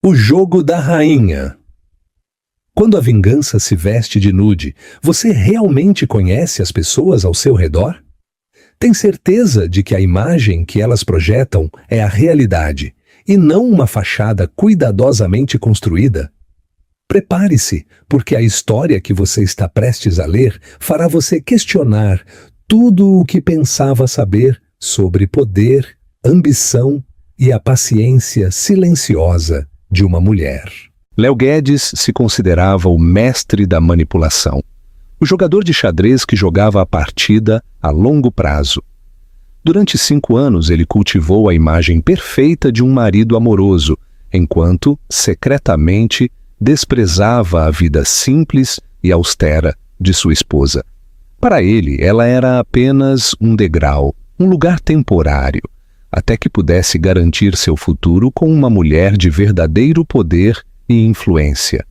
O jogo da rainha. Quando a vingança se veste de nude, você realmente conhece as pessoas ao seu redor? Tem certeza de que a imagem que elas projetam é a realidade e não uma fachada cuidadosamente construída? Prepare-se, porque a história que você está prestes a ler fará você questionar tudo o que pensava saber sobre poder, ambição e a paciência silenciosa de uma mulher. Léo Guedes se considerava o mestre da manipulação, o jogador de xadrez que jogava a partida a longo prazo. Durante 5 anos ele cultivou a imagem perfeita de um marido amoroso, enquanto, secretamente, desprezava a vida simples e austera de sua esposa. Para ele, ela era apenas um degrau, um lugar temporário, até que pudesse garantir seu futuro com uma mulher de verdadeiro poder e influência.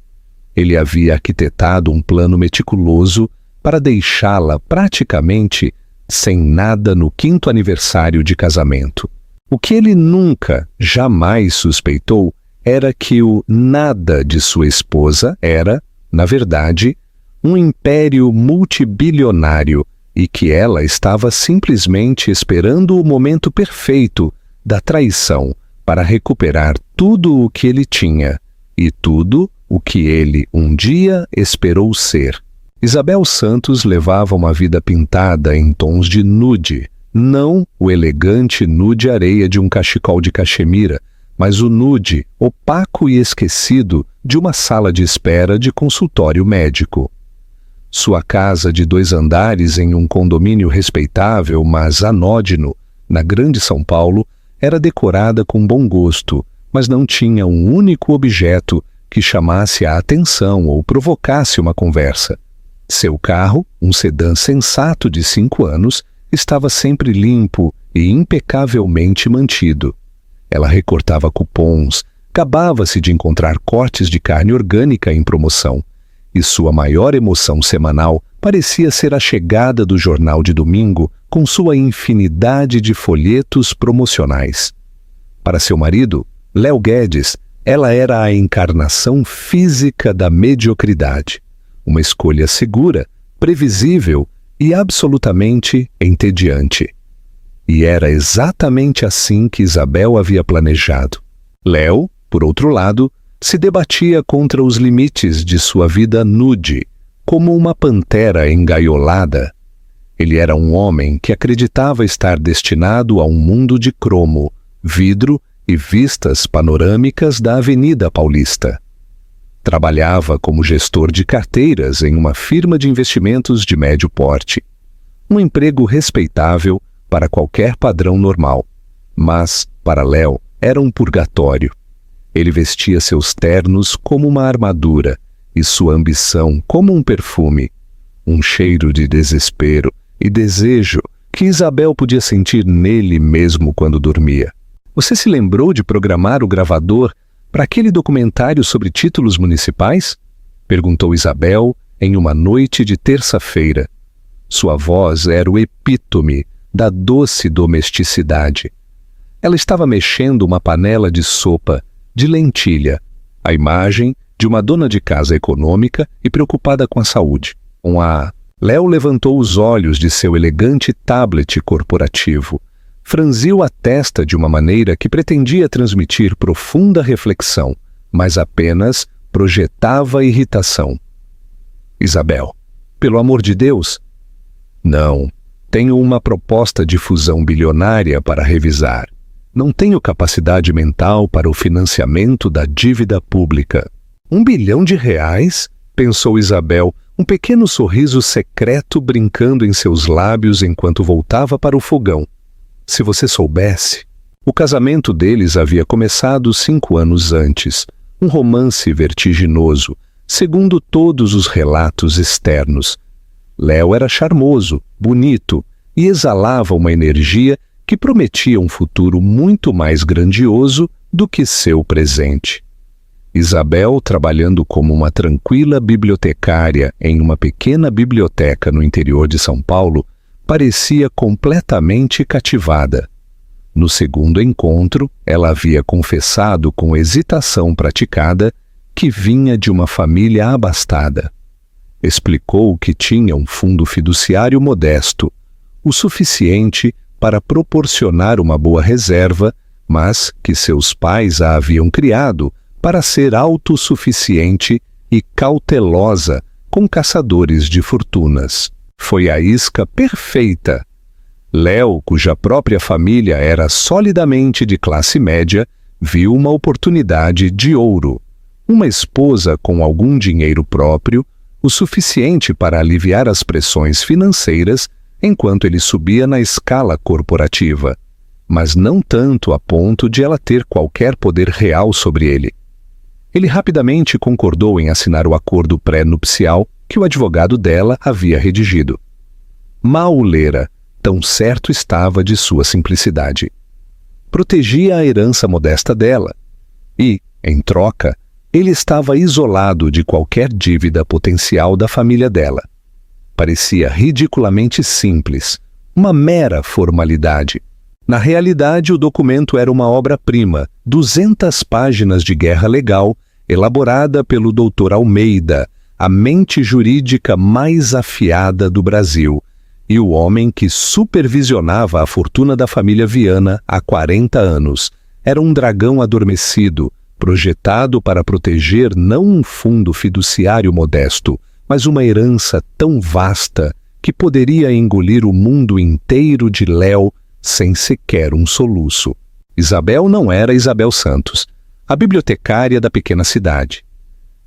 Ele havia arquitetado um plano meticuloso para deixá-la praticamente sem nada no 5º aniversário de casamento. O que ele nunca, jamais suspeitou era que o nada de sua esposa era, na verdade, um império multibilionário e que ela estava simplesmente esperando o momento perfeito da traição para recuperar tudo o que ele tinha e tudo o que ele um dia esperou ser. Isabel Santos levava uma vida pintada em tons de nude, não o elegante nude areia de um cachecol de cachemira, mas o nude opaco e esquecido de uma sala de espera de consultório médico. Sua casa de 2 andares em um condomínio respeitável, mas anódino, na Grande São Paulo, era decorada com bom gosto, mas não tinha um único objeto que chamasse a atenção ou provocasse uma conversa. Seu carro, um sedã sensato de 5 anos, estava sempre limpo e impecavelmente mantido. Ela recortava cupons, gabava-se de encontrar cortes de carne orgânica em promoção, e sua maior emoção semanal parecia ser a chegada do jornal de domingo com sua infinidade de folhetos promocionais. Para seu marido, Léo Guedes, ela era a encarnação física da mediocridade, uma escolha segura, previsível e absolutamente entediante. E era exatamente assim que Isabel havia planejado. Léo, por outro lado, se debatia contra os limites de sua vida nude, como uma pantera engaiolada. Ele era um homem que acreditava estar destinado a um mundo de cromo, vidro e vistas panorâmicas da Avenida Paulista. Trabalhava como gestor de carteiras em uma firma de investimentos de médio porte. Um emprego respeitável para qualquer padrão normal, mas, para Léo, era um purgatório. Ele vestia seus ternos como uma armadura e sua ambição como um perfume, um cheiro de desespero e desejo que Isabel podia sentir nele mesmo quando dormia. Você se lembrou de programar o gravador para aquele documentário sobre títulos municipais? Perguntou Isabel em uma noite de terça-feira. Sua voz era o epítome da doce domesticidade. Ela estava mexendo uma panela de sopa de lentilha, a imagem de uma dona de casa econômica e preocupada com a saúde. Léo levantou os olhos de seu elegante tablet corporativo, franziu a testa de uma maneira que pretendia transmitir profunda reflexão, mas apenas projetava irritação. Isabel, pelo amor de Deus? Não, tenho uma proposta de fusão bilionária para revisar. Não tenho capacidade mental para o financiamento da dívida pública. R$1 bilhão? Pensou Isabel, um pequeno sorriso secreto brincando em seus lábios enquanto voltava para o fogão. Se você soubesse, o casamento deles havia começado 5 anos antes, um romance vertiginoso, segundo todos os relatos externos. Léo era charmoso, bonito e exalava uma energia que prometia um futuro muito mais grandioso do que seu presente. Isabel, trabalhando como uma tranquila bibliotecária em uma pequena biblioteca no interior de São Paulo, parecia completamente cativada. No segundo encontro, ela havia confessado com hesitação praticada que vinha de uma família abastada. Explicou que tinha um fundo fiduciário modesto, o suficiente para proporcionar uma boa reserva, mas que seus pais a haviam criado para ser autossuficiente e cautelosa com caçadores de fortunas. Foi a isca perfeita. Léo, cuja própria família era solidamente de classe média, viu uma oportunidade de ouro. Uma esposa com algum dinheiro próprio, o suficiente para aliviar as pressões financeiras enquanto ele subia na escala corporativa, mas não tanto a ponto de ela ter qualquer poder real sobre ele. Ele rapidamente concordou em assinar o acordo pré-nupcial que o advogado dela havia redigido. Mal o lera, tão certo estava de sua simplicidade. Protegia a herança modesta dela e, em troca, ele estava isolado de qualquer dívida potencial da família dela. Parecia ridiculamente simples, uma mera formalidade. Na realidade, o documento era uma obra-prima, 200 páginas de guerra legal, elaborada pelo Dr. Almeida, a mente jurídica mais afiada do Brasil, e o homem que supervisionava a fortuna da família Viana há 40 anos. Era um dragão adormecido, projetado para proteger não um fundo fiduciário modesto, mas uma herança tão vasta que poderia engolir o mundo inteiro de Léo sem sequer um soluço. Isabel não era Isabel Santos, a bibliotecária da pequena cidade.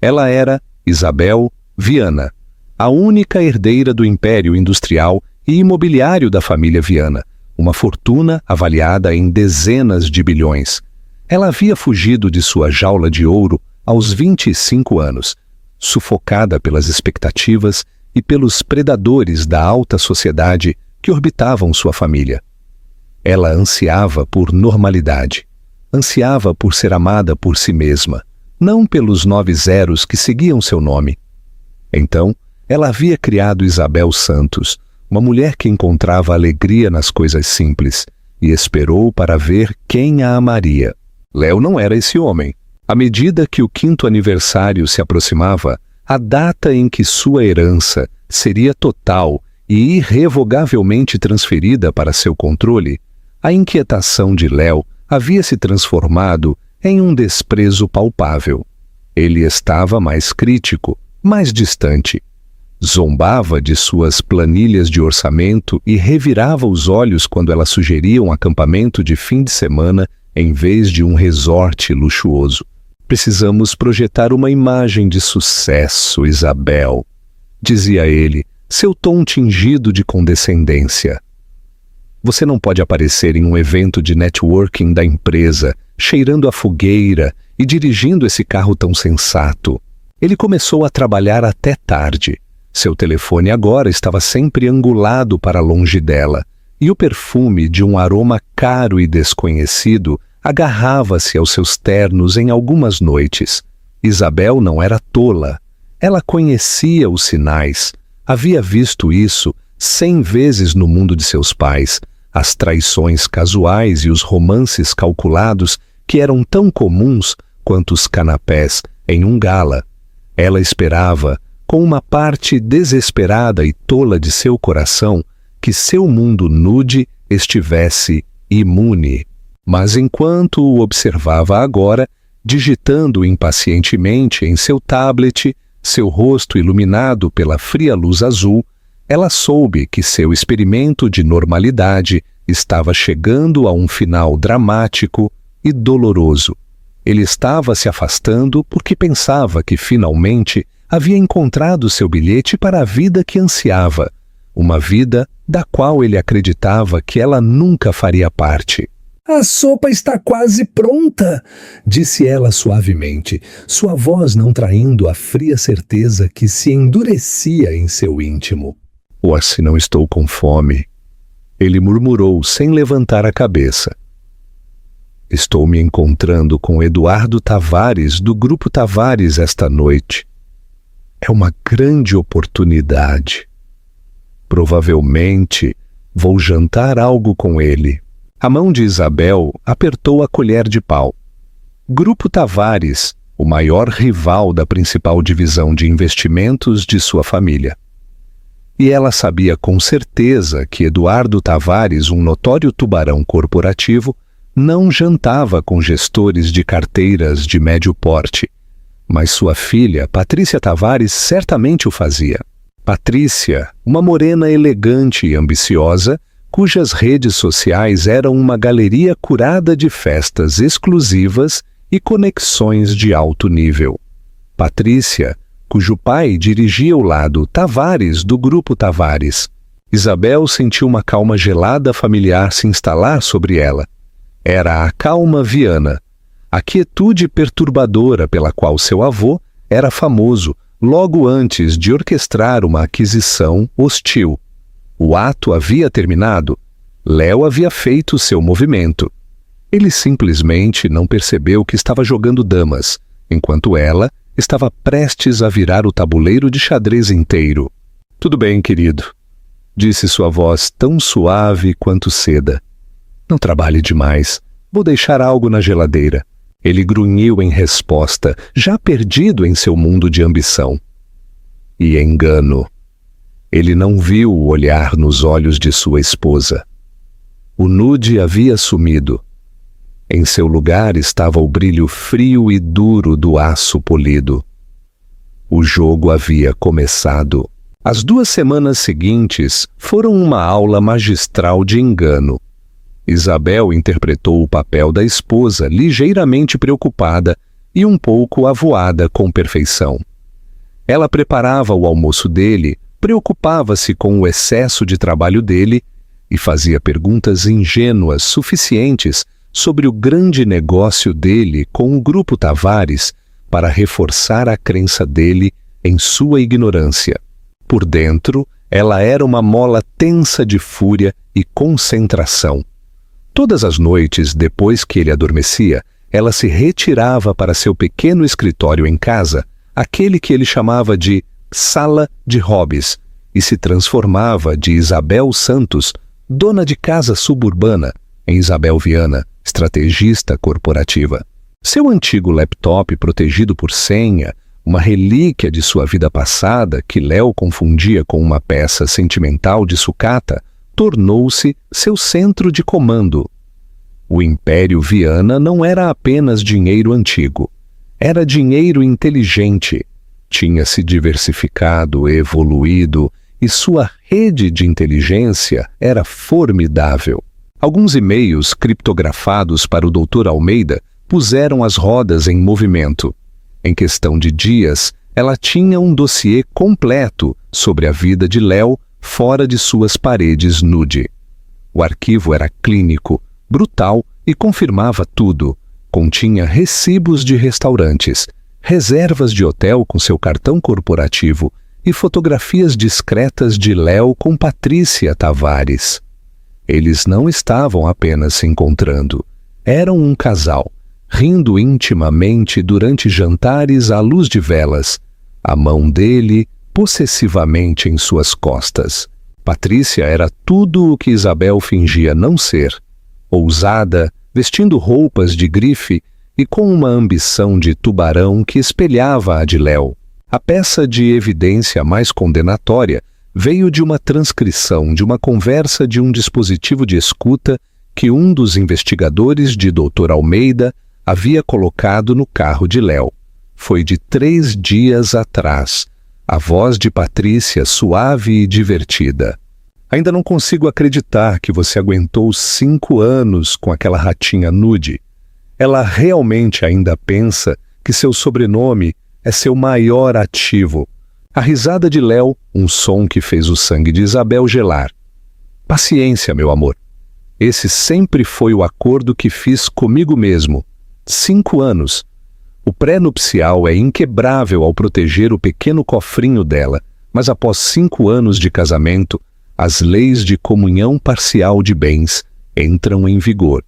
Ela era Isabel Viana, a única herdeira do império industrial e imobiliário da família Viana, uma fortuna avaliada em dezenas de bilhões. Ela havia fugido de sua jaula de ouro aos 25 anos, sufocada pelas expectativas e pelos predadores da alta sociedade que orbitavam sua família. Ela ansiava por normalidade, ansiava por ser amada por si mesma, não pelos 9 zeros que seguiam seu nome. Então, ela havia criado Isabel Santos, uma mulher que encontrava alegria nas coisas simples, e esperou para ver quem a amaria. Léo não era esse homem. À medida que o 5º aniversário se aproximava, a data em que sua herança seria total e irrevogavelmente transferida para seu controle, a inquietação de Léo havia se transformado em um desprezo palpável. Ele estava mais crítico, mais distante. Zombava de suas planilhas de orçamento e revirava os olhos quando ela sugeria um acampamento de fim de semana em vez de um resort luxuoso. Precisamos projetar uma imagem de sucesso, Isabel, dizia ele, seu tom tingido de condescendência. Você não pode aparecer em um evento de networking da empresa, cheirando a fogueira e dirigindo esse carro tão sensato. Ele começou a trabalhar até tarde. Seu telefone agora estava sempre angulado para longe dela, e o perfume de um aroma caro e desconhecido agarrava-se aos seus ternos em algumas noites. Isabel não era tola. Ela conhecia os sinais. Havia visto isso 100 vezes no mundo de seus pais, as traições casuais e os romances calculados que eram tão comuns quanto os canapés em um gala. Ela esperava, com uma parte desesperada e tola de seu coração, que seu mundo nude estivesse imune. Mas enquanto o observava agora, digitando impacientemente em seu tablet, seu rosto iluminado pela fria luz azul, ela soube que seu experimento de normalidade estava chegando a um final dramático e doloroso. Ele estava se afastando porque pensava que finalmente havia encontrado seu bilhete para a vida que ansiava, uma vida da qual ele acreditava que ela nunca faria parte. A sopa está quase pronta, disse ela suavemente, sua voz não traindo a fria certeza que se endurecia em seu íntimo. "Oh, se não estou com fome", ele murmurou sem levantar a cabeça. "Estou me encontrando com Eduardo Tavares, do Grupo Tavares, esta noite. É uma grande oportunidade. Provavelmente vou jantar algo com ele." A mão de Isabel apertou a colher de pau. Grupo Tavares, o maior rival da principal divisão de investimentos de sua família. E ela sabia com certeza que Eduardo Tavares, um notório tubarão corporativo, não jantava com gestores de carteiras de médio porte. Mas sua filha, Patrícia Tavares, certamente o fazia. Patrícia, uma morena elegante e ambiciosa, cujas redes sociais eram uma galeria curada de festas exclusivas e conexões de alto nível. Patrícia, cujo pai dirigia o lado Tavares do Grupo Tavares. Isabel sentiu uma calma gelada familiar se instalar sobre ela. Era a calma Viana, a quietude perturbadora pela qual seu avô era famoso logo antes de orquestrar uma aquisição hostil. O ato havia terminado. Léo havia feito seu movimento. Ele simplesmente não percebeu que estava jogando damas, enquanto ela estava prestes a virar o tabuleiro de xadrez inteiro. "Tudo bem, querido", disse sua voz tão suave quanto seda. "Não trabalhe demais. Vou deixar algo na geladeira." Ele grunhiu em resposta, já perdido em seu mundo de ambição. E engano. Ele não viu o olhar nos olhos de sua esposa. O nude havia sumido. Em seu lugar estava o brilho frio e duro do aço polido. O jogo havia começado. As 2 semanas seguintes foram uma aula magistral de engano. Isabel interpretou o papel da esposa ligeiramente preocupada e um pouco avoada com perfeição. Ela preparava o almoço dele, preocupava-se com o excesso de trabalho dele e fazia perguntas ingênuas suficientes sobre o grande negócio dele com o Grupo Tavares para reforçar a crença dele em sua ignorância. Por dentro, ela era uma mola tensa de fúria e concentração. Todas as noites, depois que ele adormecia, ela se retirava para seu pequeno escritório em casa, aquele que ele chamava de sala de hobbies, e se transformava de Isabel Santos, dona de casa suburbana, em Isabel Viana, estrategista corporativa. Seu antigo laptop protegido por senha, uma relíquia de sua vida passada que Léo confundia com uma peça sentimental de sucata, tornou-se seu centro de comando. O Império Viana não era apenas dinheiro antigo, era dinheiro inteligente. Tinha se diversificado, evoluído, e sua rede de inteligência era formidável. Alguns e-mails criptografados para o Dr. Almeida puseram as rodas em movimento. Em questão de dias, ela tinha um dossiê completo sobre a vida de Léo fora de suas paredes nude. O arquivo era clínico, brutal e confirmava tudo. Continha recibos de restaurantes, reservas de hotel com seu cartão corporativo e fotografias discretas de Léo com Patrícia Tavares. Eles não estavam apenas se encontrando. Eram um casal, rindo intimamente durante jantares à luz de velas, a mão dele possessivamente em suas costas. Patrícia era tudo o que Isabel fingia não ser. Ousada, vestindo roupas de grife e com uma ambição de tubarão que espelhava a de Léo. A peça de evidência mais condenatória veio de uma transcrição de uma conversa de um dispositivo de escuta que um dos investigadores de Dr. Almeida havia colocado no carro de Léo. Foi de 3 dias atrás. A voz de Patrícia suave e divertida. Ainda não consigo acreditar que você aguentou 5 anos com aquela ratinha nude. Ela realmente ainda pensa que seu sobrenome é seu maior ativo. A risada de Léo, um som que fez o sangue de Isabel gelar. Paciência, meu amor. Esse sempre foi o acordo que fiz comigo mesmo. 5 anos. O pré-nupcial é inquebrável ao proteger o pequeno cofrinho dela, mas após 5 anos de casamento, as leis de comunhão parcial de bens entram em vigor.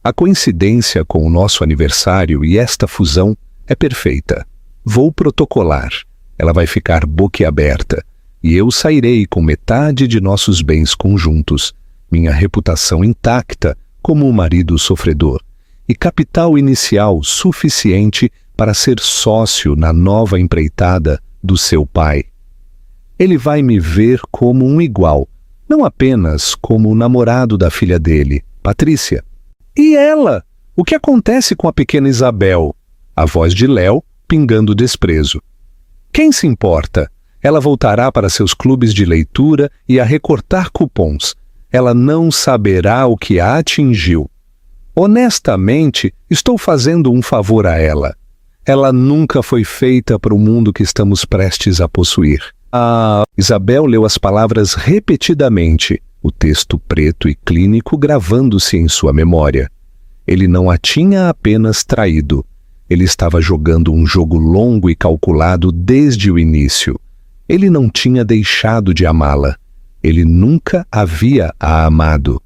A coincidência com o nosso aniversário e esta fusão é perfeita. Vou protocolar. Ela vai ficar boquiaberta, e eu sairei com metade de nossos bens conjuntos, minha reputação intacta como um marido sofredor e capital inicial suficiente para ser sócio na nova empreitada do seu pai. Ele vai me ver como um igual, não apenas como o namorado da filha dele, Patrícia. E ela? O que acontece com a pequena Isabel? A voz de Léo pingando desprezo. Quem se importa? Ela voltará para seus clubes de leitura e a recortar cupons. Ela não saberá o que a atingiu. Honestamente, estou fazendo um favor a ela. Ela nunca foi feita para o mundo que estamos prestes a possuir. Isabel leu as palavras repetidamente, o texto preto e clínico gravando-se em sua memória. Ele não a tinha apenas traído. Ele estava jogando um jogo longo e calculado desde o início. Ele não tinha deixado de amá-la. Ele nunca havia a amado.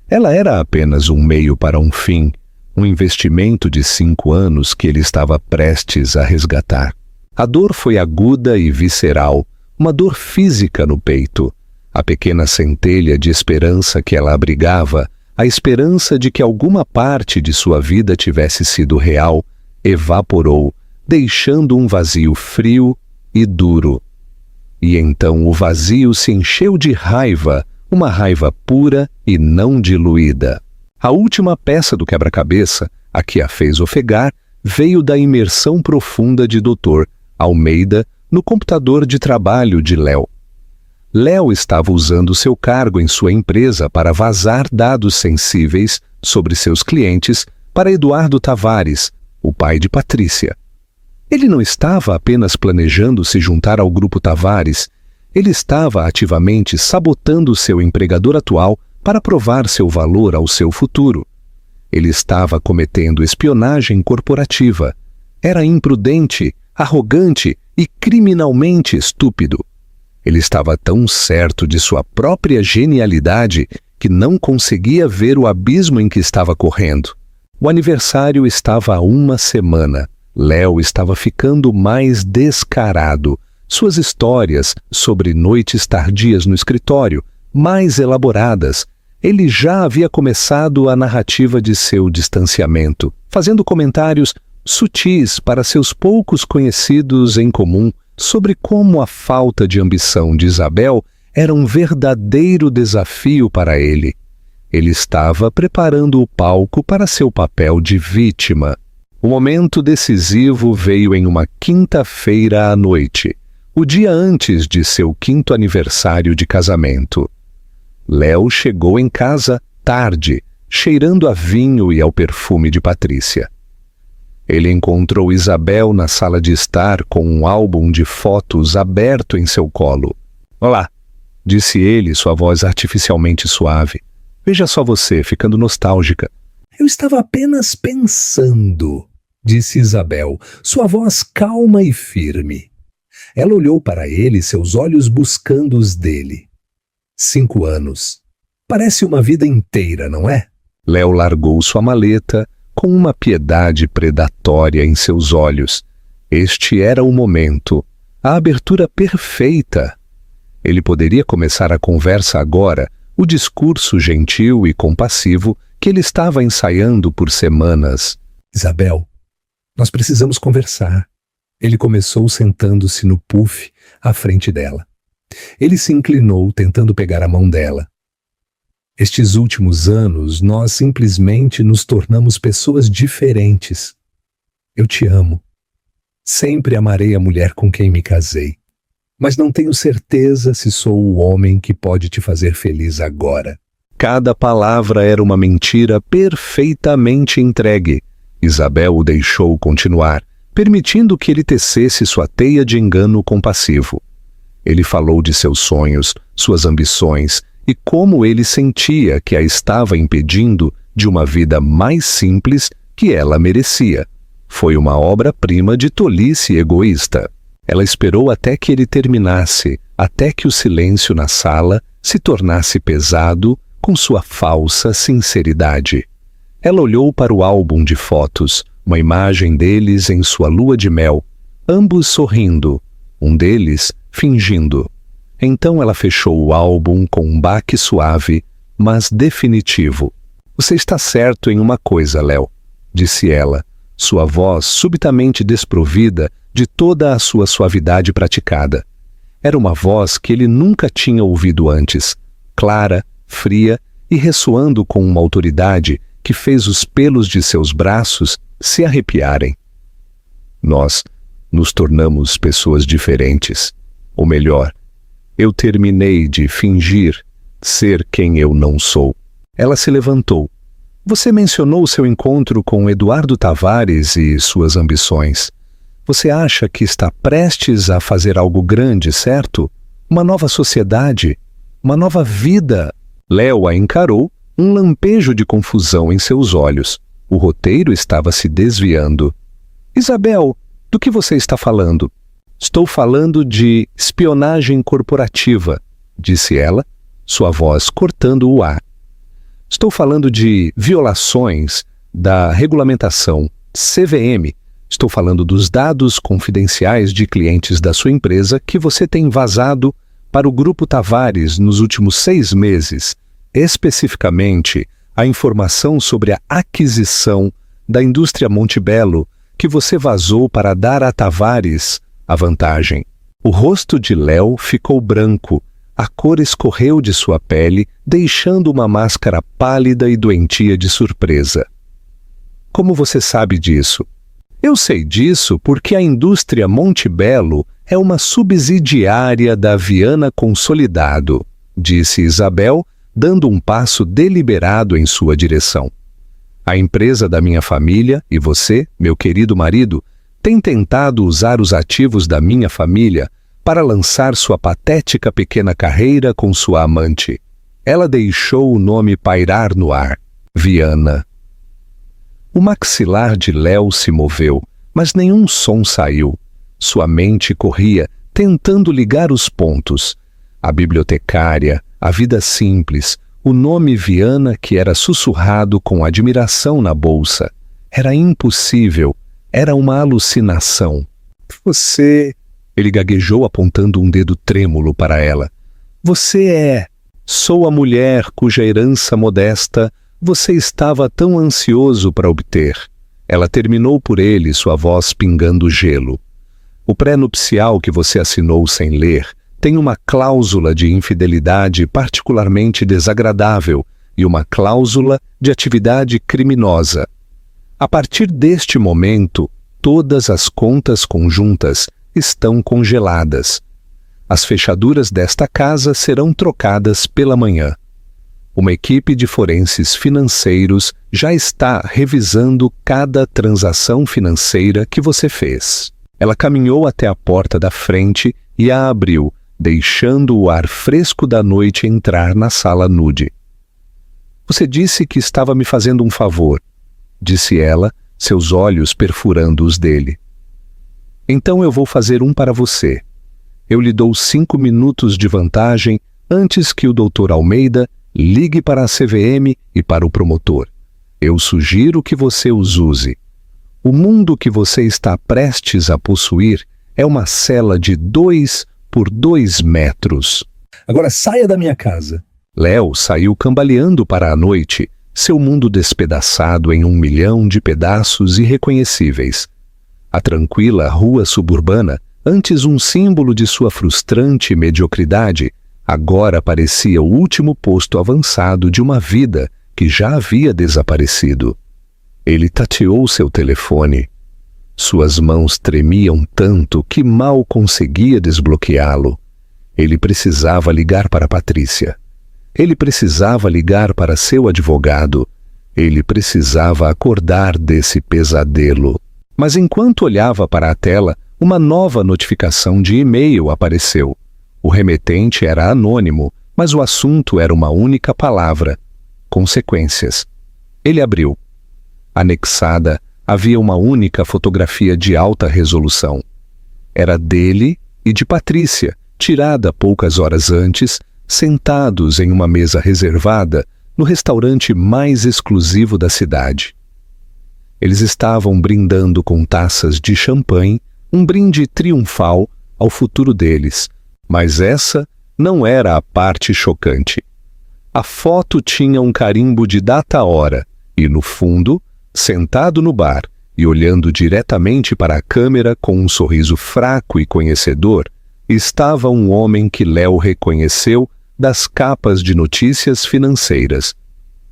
Ela era apenas um meio para um fim, um investimento de 5 anos que ele estava prestes a resgatar. A dor foi aguda e visceral, uma dor física no peito. A pequena centelha de esperança que ela abrigava, a esperança de que alguma parte de sua vida tivesse sido real, evaporou, deixando um vazio frio e duro. E então o vazio se encheu de raiva, uma raiva pura e não diluída. A última peça do quebra-cabeça, a que a fez ofegar, veio da imersão profunda de Dr. Almeida no computador de trabalho de Léo. Léo estava usando seu cargo em sua empresa para vazar dados sensíveis sobre seus clientes para Eduardo Tavares, o pai de Patrícia. Ele não estava apenas planejando se juntar ao grupo Tavares, ele estava ativamente sabotando seu empregador atual para provar seu valor ao seu futuro. Ele estava cometendo espionagem corporativa. Era imprudente, arrogante e criminalmente estúpido. Ele estava tão certo de sua própria genialidade que não conseguia ver o abismo em que estava correndo. O aniversário estava há 1 semana. Léo estava ficando mais descarado. Suas histórias sobre noites tardias no escritório, mais elaboradas. Ele já havia começado a narrativa de seu distanciamento, fazendo comentários sutis para seus poucos conhecidos em comum sobre como a falta de ambição de Isabel era um verdadeiro desafio para ele. Ele estava preparando o palco para seu papel de vítima. O momento decisivo veio em uma quinta-feira à noite, o dia antes de seu 5º aniversário de casamento. Léo chegou em casa tarde, cheirando a vinho e ao perfume de Patrícia. Ele encontrou Isabel na sala de estar com um álbum de fotos aberto em seu colo. "Olá", disse ele, sua voz artificialmente suave. "Veja só você, ficando nostálgica." Eu estava apenas pensando, disse Isabel, sua voz calma e firme. Ela olhou para ele, seus olhos buscando os dele. 5 anos. Parece uma vida inteira, não é? Léo largou sua maleta com uma piedade predatória em seus olhos. Este era o momento, a abertura perfeita. Ele poderia começar a conversa agora, o discurso gentil e compassivo que ele estava ensaiando por semanas. Isabel, nós precisamos conversar. Ele começou sentando-se no puff à frente dela. Ele se inclinou, tentando pegar a mão dela. Estes últimos anos, nós simplesmente nos tornamos pessoas diferentes. Eu te amo. Sempre amarei a mulher com quem me casei. Mas não tenho certeza se sou o homem que pode te fazer feliz agora. Cada palavra era uma mentira perfeitamente entregue. Isabel o deixou continuar, permitindo que ele tecesse sua teia de engano compassivo. Ele falou de seus sonhos, suas ambições e como ele sentia que a estava impedindo de uma vida mais simples que ela merecia. Foi uma obra-prima de tolice egoísta. Ela esperou até que ele terminasse, até que o silêncio na sala se tornasse pesado com sua falsa sinceridade. Ela olhou para o álbum de fotos, uma imagem deles em sua lua de mel, ambos sorrindo, um deles fingindo. Então ela fechou o álbum com um baque suave, mas definitivo. Você está certo em uma coisa, Léo, disse ela, sua voz subitamente desprovida de toda a sua suavidade praticada. Era uma voz que ele nunca tinha ouvido antes, clara, fria e ressoando com uma autoridade que fez os pelos de seus braços se arrepiarem. Nós nos tornamos pessoas diferentes. Ou melhor, eu terminei de fingir ser quem eu não sou. Ela se levantou. Você mencionou seu encontro com Eduardo Tavares e suas ambições. Você acha que está prestes a fazer algo grande, certo? Uma nova sociedade, uma nova vida. Léo a encarou, um lampejo de confusão em seus olhos. O roteiro estava se desviando. Isabel, do que você está falando? Estou falando de espionagem corporativa, disse ela, sua voz cortando o ar. Estou falando de violações da regulamentação CVM. Estou falando dos dados confidenciais de clientes da sua empresa que você tem vazado para o Grupo Tavares nos últimos 6 meses. Especificamente, a informação sobre a aquisição da indústria Montebello que você vazou para dar a Tavares a vantagem. O rosto de Léo ficou branco, a cor escorreu de sua pele, deixando uma máscara pálida e doentia de surpresa. Como você sabe disso? Eu sei disso porque a indústria Montebello é uma subsidiária da Viana Consolidado, disse Isabel, dando um passo deliberado em sua direção. A empresa da minha família e você, meu querido marido, tem tentado usar os ativos da minha família para lançar sua patética pequena carreira com sua amante. Ela deixou o nome pairar no ar. Viana. O maxilar de Léo se moveu, mas nenhum som saiu. Sua mente corria, tentando ligar os pontos. A bibliotecária, a vida simples, o nome Viana que era sussurrado com admiração na bolsa. Era impossível, era uma alucinação. Você... Ele gaguejou apontando um dedo trêmulo para ela. Você é... Sou a mulher cuja herança modesta você estava tão ansioso para obter. Ela terminou por ele, sua voz pingando gelo. O pré-nupcial que você assinou sem ler tem uma cláusula de infidelidade particularmente desagradável e uma cláusula de atividade criminosa. A partir deste momento, todas as contas conjuntas estão congeladas. As fechaduras desta casa serão trocadas pela manhã. Uma equipe de forenses financeiros já está revisando cada transação financeira que você fez. Ela caminhou até a porta da frente e a abriu, deixando o ar fresco da noite entrar na sala nude. Você disse que estava me fazendo um favor, disse ela, seus olhos perfurando os dele. Então eu vou fazer um para você. Eu lhe dou 5 minutos de vantagem antes que o Dr. Almeida ligue para a CVM e para o promotor. Eu sugiro que você os use. O mundo que você está prestes a possuir é uma cela de 2 por 2 metros. Agora saia da minha casa. Léo saiu cambaleando para a noite, seu mundo despedaçado em 1 milhão de pedaços irreconhecíveis. A tranquila rua suburbana, antes um símbolo de sua frustrante mediocridade, agora parecia o último posto avançado de uma vida que já havia desaparecido. Ele tateou seu telefone. Suas mãos tremiam tanto que mal conseguia desbloqueá-lo. Ele precisava ligar para Patrícia. Ele precisava ligar para seu advogado. Ele precisava acordar desse pesadelo. Mas enquanto olhava para a tela, uma nova notificação de e-mail apareceu. O remetente era anônimo, mas o assunto era uma única palavra: consequências. Ele abriu. Anexada, havia uma única fotografia de alta resolução. Era dele e de Patrícia, tirada poucas horas antes, sentados em uma mesa reservada no restaurante mais exclusivo da cidade. Eles estavam brindando com taças de champanhe, um brinde triunfal ao futuro deles, mas essa não era a parte chocante. A foto tinha um carimbo de data-hora e, no fundo, sentado no bar e olhando diretamente para a câmera com um sorriso fraco e conhecedor, estava um homem que Léo reconheceu das capas de notícias financeiras.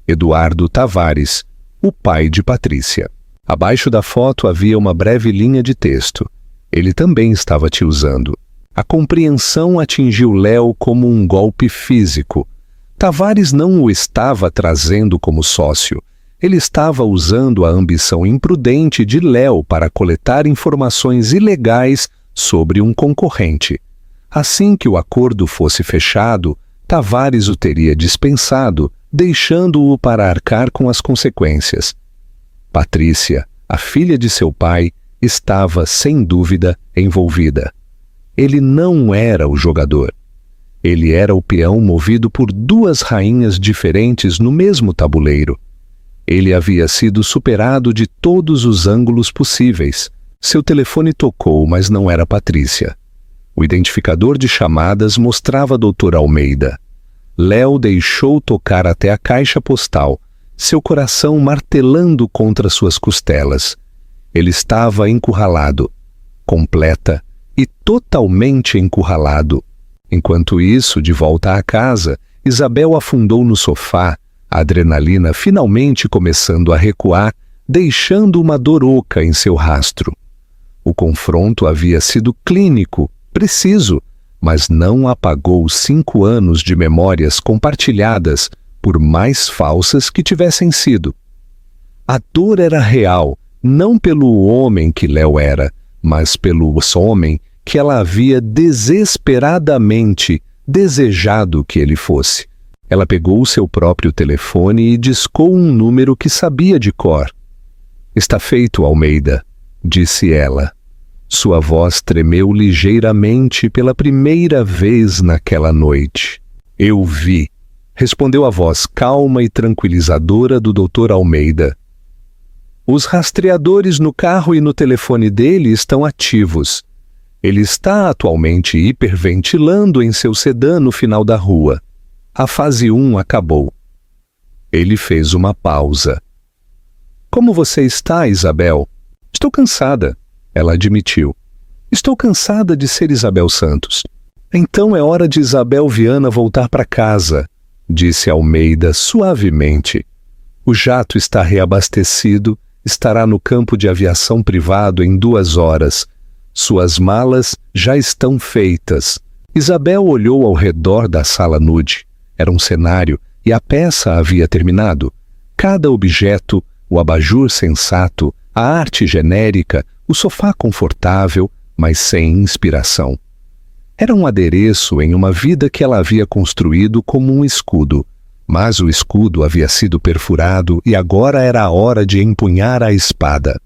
Eduardo Tavares, o pai de Patrícia. Abaixo da foto havia uma breve linha de texto. Ele também estava te usando. A compreensão atingiu Léo como um golpe físico. Tavares não o estava trazendo como sócio. Ele estava usando a ambição imprudente de Léo para coletar informações ilegais sobre um concorrente. Assim que o acordo fosse fechado, Tavares o teria dispensado, deixando-o para arcar com as consequências. Patrícia, a filha de seu pai, estava, sem dúvida, envolvida. Ele não era o jogador. Ele era o peão movido por duas rainhas diferentes no mesmo tabuleiro. Ele havia sido superado de todos os ângulos possíveis. Seu telefone tocou, mas não era Patrícia. O identificador de chamadas mostrava Dr. Almeida. Léo deixou tocar até a caixa postal, seu coração martelando contra suas costelas. Ele estava encurralado, completa e totalmente encurralado. Enquanto isso, de volta à casa, Isabel afundou no sofá, a adrenalina finalmente começando a recuar, deixando uma dor oca em seu rastro. O confronto havia sido clínico, preciso, mas não apagou 5 anos de memórias compartilhadas, por mais falsas que tivessem sido. A dor era real, não pelo homem que Léo era, mas pelo homem que ela havia desesperadamente desejado que ele fosse. Ela pegou o seu próprio telefone e discou um número que sabia de cor. "Está feito, Almeida", disse ela. Sua voz tremeu ligeiramente pela primeira vez naquela noite. "Eu vi", respondeu a voz calma e tranquilizadora do Dr. Almeida. "Os rastreadores no carro e no telefone dele estão ativos. Ele está atualmente hiperventilando em seu sedã no final da rua. A fase 1 acabou." Ele fez uma pausa. "Como você está, Isabel?" "Estou cansada", ela admitiu. "Estou cansada de ser Isabel Santos." "Então é hora de Isabel Viana voltar para casa", disse Almeida suavemente. "O jato está reabastecido, estará no campo de aviação privado em 2 horas. Suas malas já estão feitas." Isabel olhou ao redor da sala nude. Era um cenário e a peça havia terminado. Cada objeto, o abajur sensato, a arte genérica, o sofá confortável, mas sem inspiração. Era um adereço em uma vida que ela havia construído como um escudo. Mas o escudo havia sido perfurado e agora era a hora de empunhar a espada.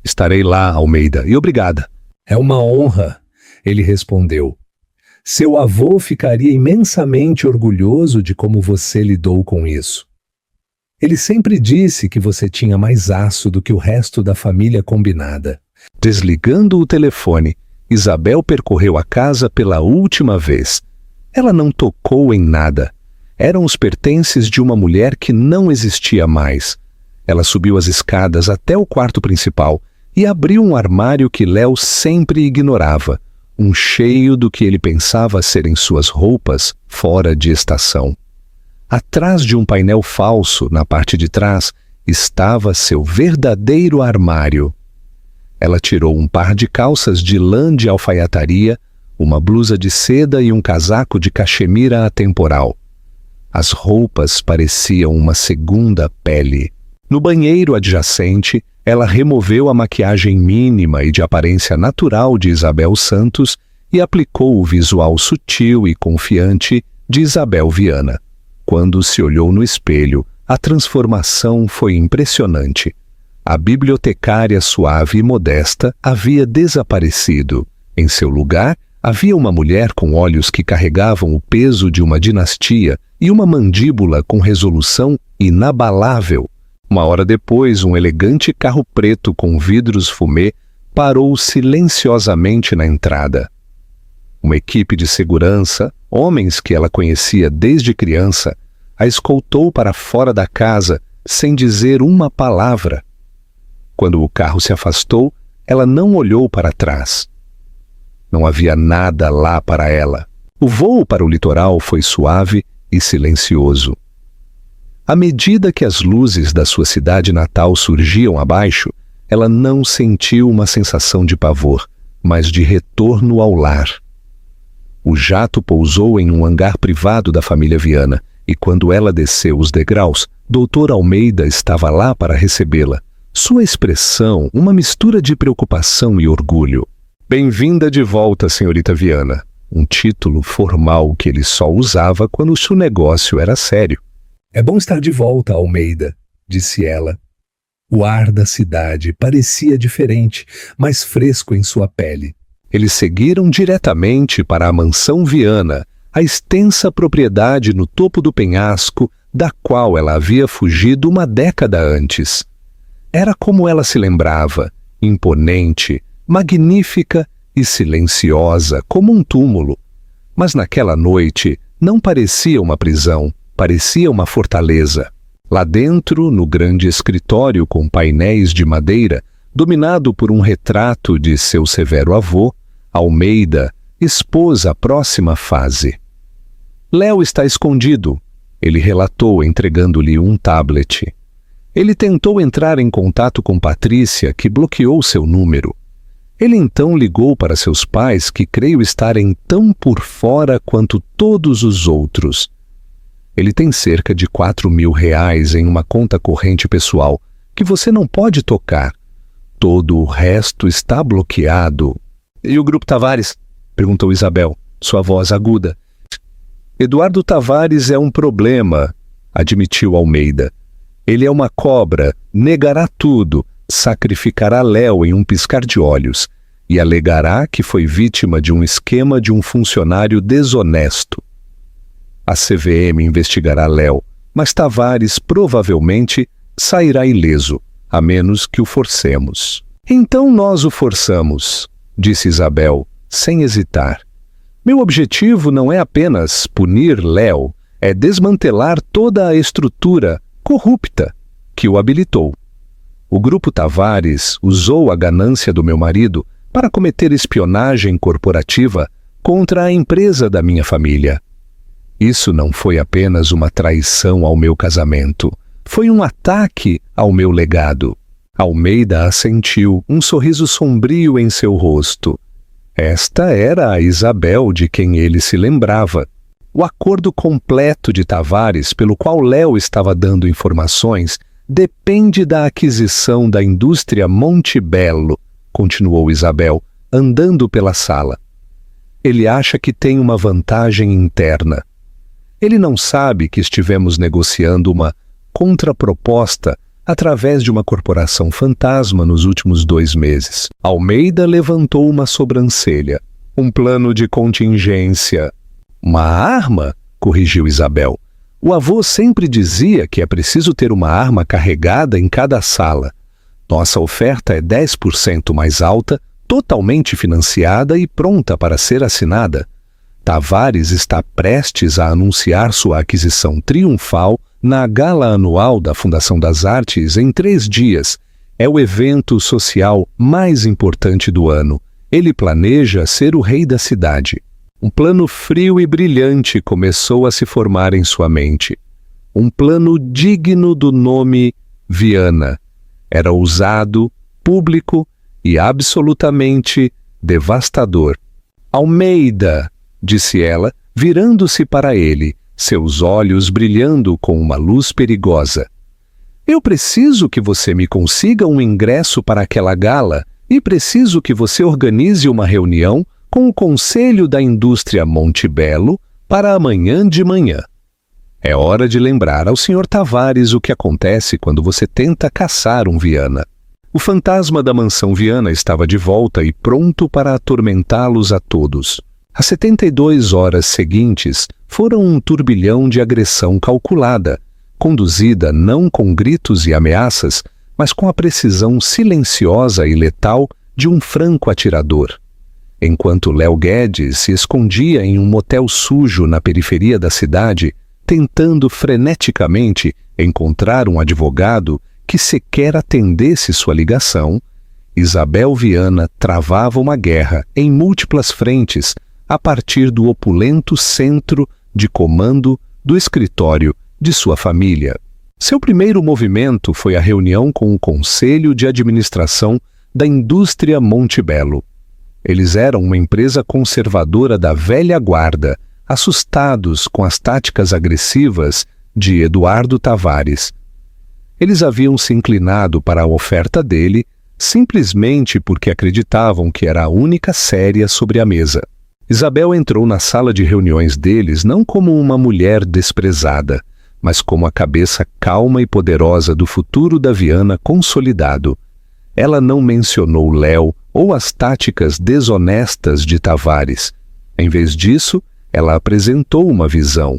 "Estarei lá, Almeida, e obrigada." "É uma honra", ele respondeu. "Seu avô ficaria imensamente orgulhoso de como você lidou com isso. Ele sempre disse que você tinha mais aço do que o resto da família combinada." Desligando o telefone, Isabel percorreu a casa pela última vez. Ela não tocou em nada. Eram os pertences de uma mulher que não existia mais. Ela subiu as escadas até o quarto principal e abriu um armário que Léo sempre ignorava, cheio do que ele pensava serem suas roupas fora de estação. Atrás de um painel falso, na parte de trás, estava seu verdadeiro armário. Ela tirou um par de calças de lã de alfaiataria, uma blusa de seda e um casaco de cachemira atemporal. As roupas pareciam uma segunda pele. No banheiro adjacente, ela removeu a maquiagem mínima e de aparência natural de Isabel Santos e aplicou o visual sutil e confiante de Isabel Viana. Quando se olhou no espelho, a transformação foi impressionante. A bibliotecária suave e modesta havia desaparecido. Em seu lugar, havia uma mulher com olhos que carregavam o peso de uma dinastia e uma mandíbula com resolução inabalável. Uma hora depois, um elegante carro preto com vidros fumê parou silenciosamente na entrada. Uma equipe de segurança, homens que ela conhecia desde criança, a escoltou para fora da casa sem dizer uma palavra. Quando o carro se afastou, ela não olhou para trás. Não havia nada lá para ela. O voo para o litoral foi suave e silencioso. À medida que as luzes da sua cidade natal surgiam abaixo, ela não sentiu uma sensação de pavor, mas de retorno ao lar. O jato pousou em um hangar privado da família Viana, e quando ela desceu os degraus, Dr. Almeida estava lá para recebê-la. Sua expressão, uma mistura de preocupação e orgulho. Bem-vinda de volta, senhorita Viana. Um título formal que ele só usava quando o seu negócio era sério. É bom estar de volta, Almeida, disse ela. O ar da cidade parecia diferente, mais fresco em sua pele. Eles seguiram diretamente para a mansão Viana, a extensa propriedade no topo do penhasco da qual ela havia fugido uma década antes. Era como ela se lembrava, imponente, magnífica e silenciosa como um túmulo. Mas naquela noite não parecia uma prisão, parecia uma fortaleza. Lá dentro, no grande escritório com painéis de madeira, dominado por um retrato de seu severo avô, Almeida expôs a próxima fase. Léo está escondido, ele relatou entregando-lhe um tablet. Ele tentou entrar em contato com Patrícia, que bloqueou seu número. Ele então ligou para seus pais, que creio estarem tão por fora quanto todos os outros. Ele tem cerca de R$ 4.000 em uma conta corrente pessoal, que você não pode tocar. Todo o resto está bloqueado. E o Grupo Tavares? Perguntou Isabel, sua voz aguda. Eduardo Tavares é um problema, admitiu Almeida. Ele é uma cobra, negará tudo, sacrificará Léo em um piscar de olhos e alegará que foi vítima de um esquema de um funcionário desonesto. A CVM investigará Léo, mas Tavares provavelmente sairá ileso, a menos que o forcemos. Então nós o forçamos, disse Isabel, sem hesitar. Meu objetivo não é apenas punir Léo, é desmantelar toda a estrutura corrupta que o habilitou. O Grupo Tavares usou a ganância do meu marido para cometer espionagem corporativa contra a empresa da minha família. Isso não foi apenas uma traição ao meu casamento, foi um ataque ao meu legado. Almeida assentiu, um sorriso sombrio em seu rosto. Esta era a Isabel de quem ele se lembrava. O acordo completo de Tavares, pelo qual Léo estava dando informações, depende da aquisição da indústria Monte Belo, continuou Isabel, andando pela sala. Ele acha que tem uma vantagem interna. Ele não sabe que estivemos negociando uma contraproposta através de uma corporação fantasma nos últimos 2 meses. Almeida levantou uma sobrancelha. Um plano de contingência. Uma arma? Corrigiu Isabel. O avô sempre dizia que é preciso ter uma arma carregada em cada sala. Nossa oferta é 10% mais alta, totalmente financiada e pronta para ser assinada. Tavares está prestes a anunciar sua aquisição triunfal na gala anual da Fundação das Artes em 3 dias. É o evento social mais importante do ano. Ele planeja ser o rei da cidade. Um plano frio e brilhante começou a se formar em sua mente. Um plano digno do nome Viana. Era ousado, público e absolutamente devastador. Almeida, disse ela, virando-se para ele, seus olhos brilhando com uma luz perigosa. Eu preciso que você me consiga um ingresso para aquela gala e preciso que você organize uma reunião com o Conselho da Indústria Monte Belo para amanhã de manhã. É hora de lembrar ao Sr. Tavares o que acontece quando você tenta caçar um Viana. O fantasma da mansão Viana estava de volta e pronto para atormentá-los a todos. As 72 horas seguintes foram um turbilhão de agressão calculada, conduzida não com gritos e ameaças, mas com a precisão silenciosa e letal de um franco atirador. Enquanto Léo Guedes se escondia em um motel sujo na periferia da cidade, tentando freneticamente encontrar um advogado que sequer atendesse sua ligação, Isabel Viana travava uma guerra em múltiplas frentes a partir do opulento centro de comando do escritório de sua família. Seu primeiro movimento foi a reunião com o Conselho de Administração da Indústria Montebello. Eles eram uma empresa conservadora da velha guarda, assustados com as táticas agressivas de Eduardo Tavares. Eles haviam se inclinado para a oferta dele simplesmente porque acreditavam que era a única séria sobre a mesa. Isabel entrou na sala de reuniões deles não como uma mulher desprezada, mas como a cabeça calma e poderosa do futuro da Viana consolidado. Ela não mencionou Léo ou as táticas desonestas de Tavares. Em vez disso, ela apresentou uma visão.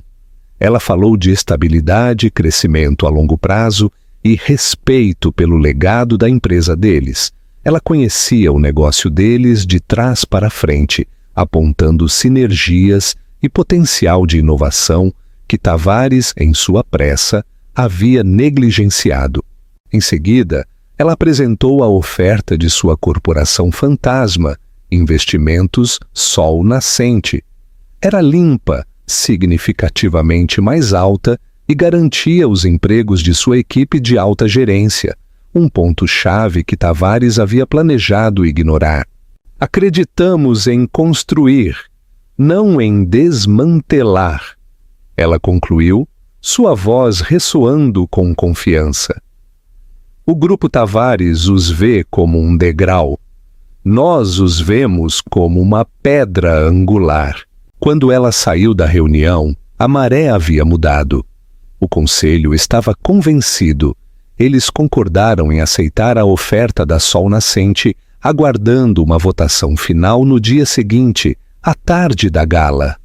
Ela falou de estabilidade, crescimento a longo prazo e respeito pelo legado da empresa deles. Ela conhecia o negócio deles de trás para frente, apontando sinergias e potencial de inovação que Tavares, em sua pressa, havia negligenciado. Em seguida, ela apresentou a oferta de sua corporação fantasma, Investimentos Sol Nascente. Era limpa, significativamente mais alta e garantia os empregos de sua equipe de alta gerência, um ponto-chave que Tavares havia planejado ignorar. Acreditamos em construir, não em desmantelar, ela concluiu, sua voz ressoando com confiança. O Grupo Tavares os vê como um degrau. Nós os vemos como uma pedra angular. Quando ela saiu da reunião, a maré havia mudado. O conselho estava convencido. Eles concordaram em aceitar a oferta da Sol Nascente, aguardando uma votação final no dia seguinte, à tarde da gala.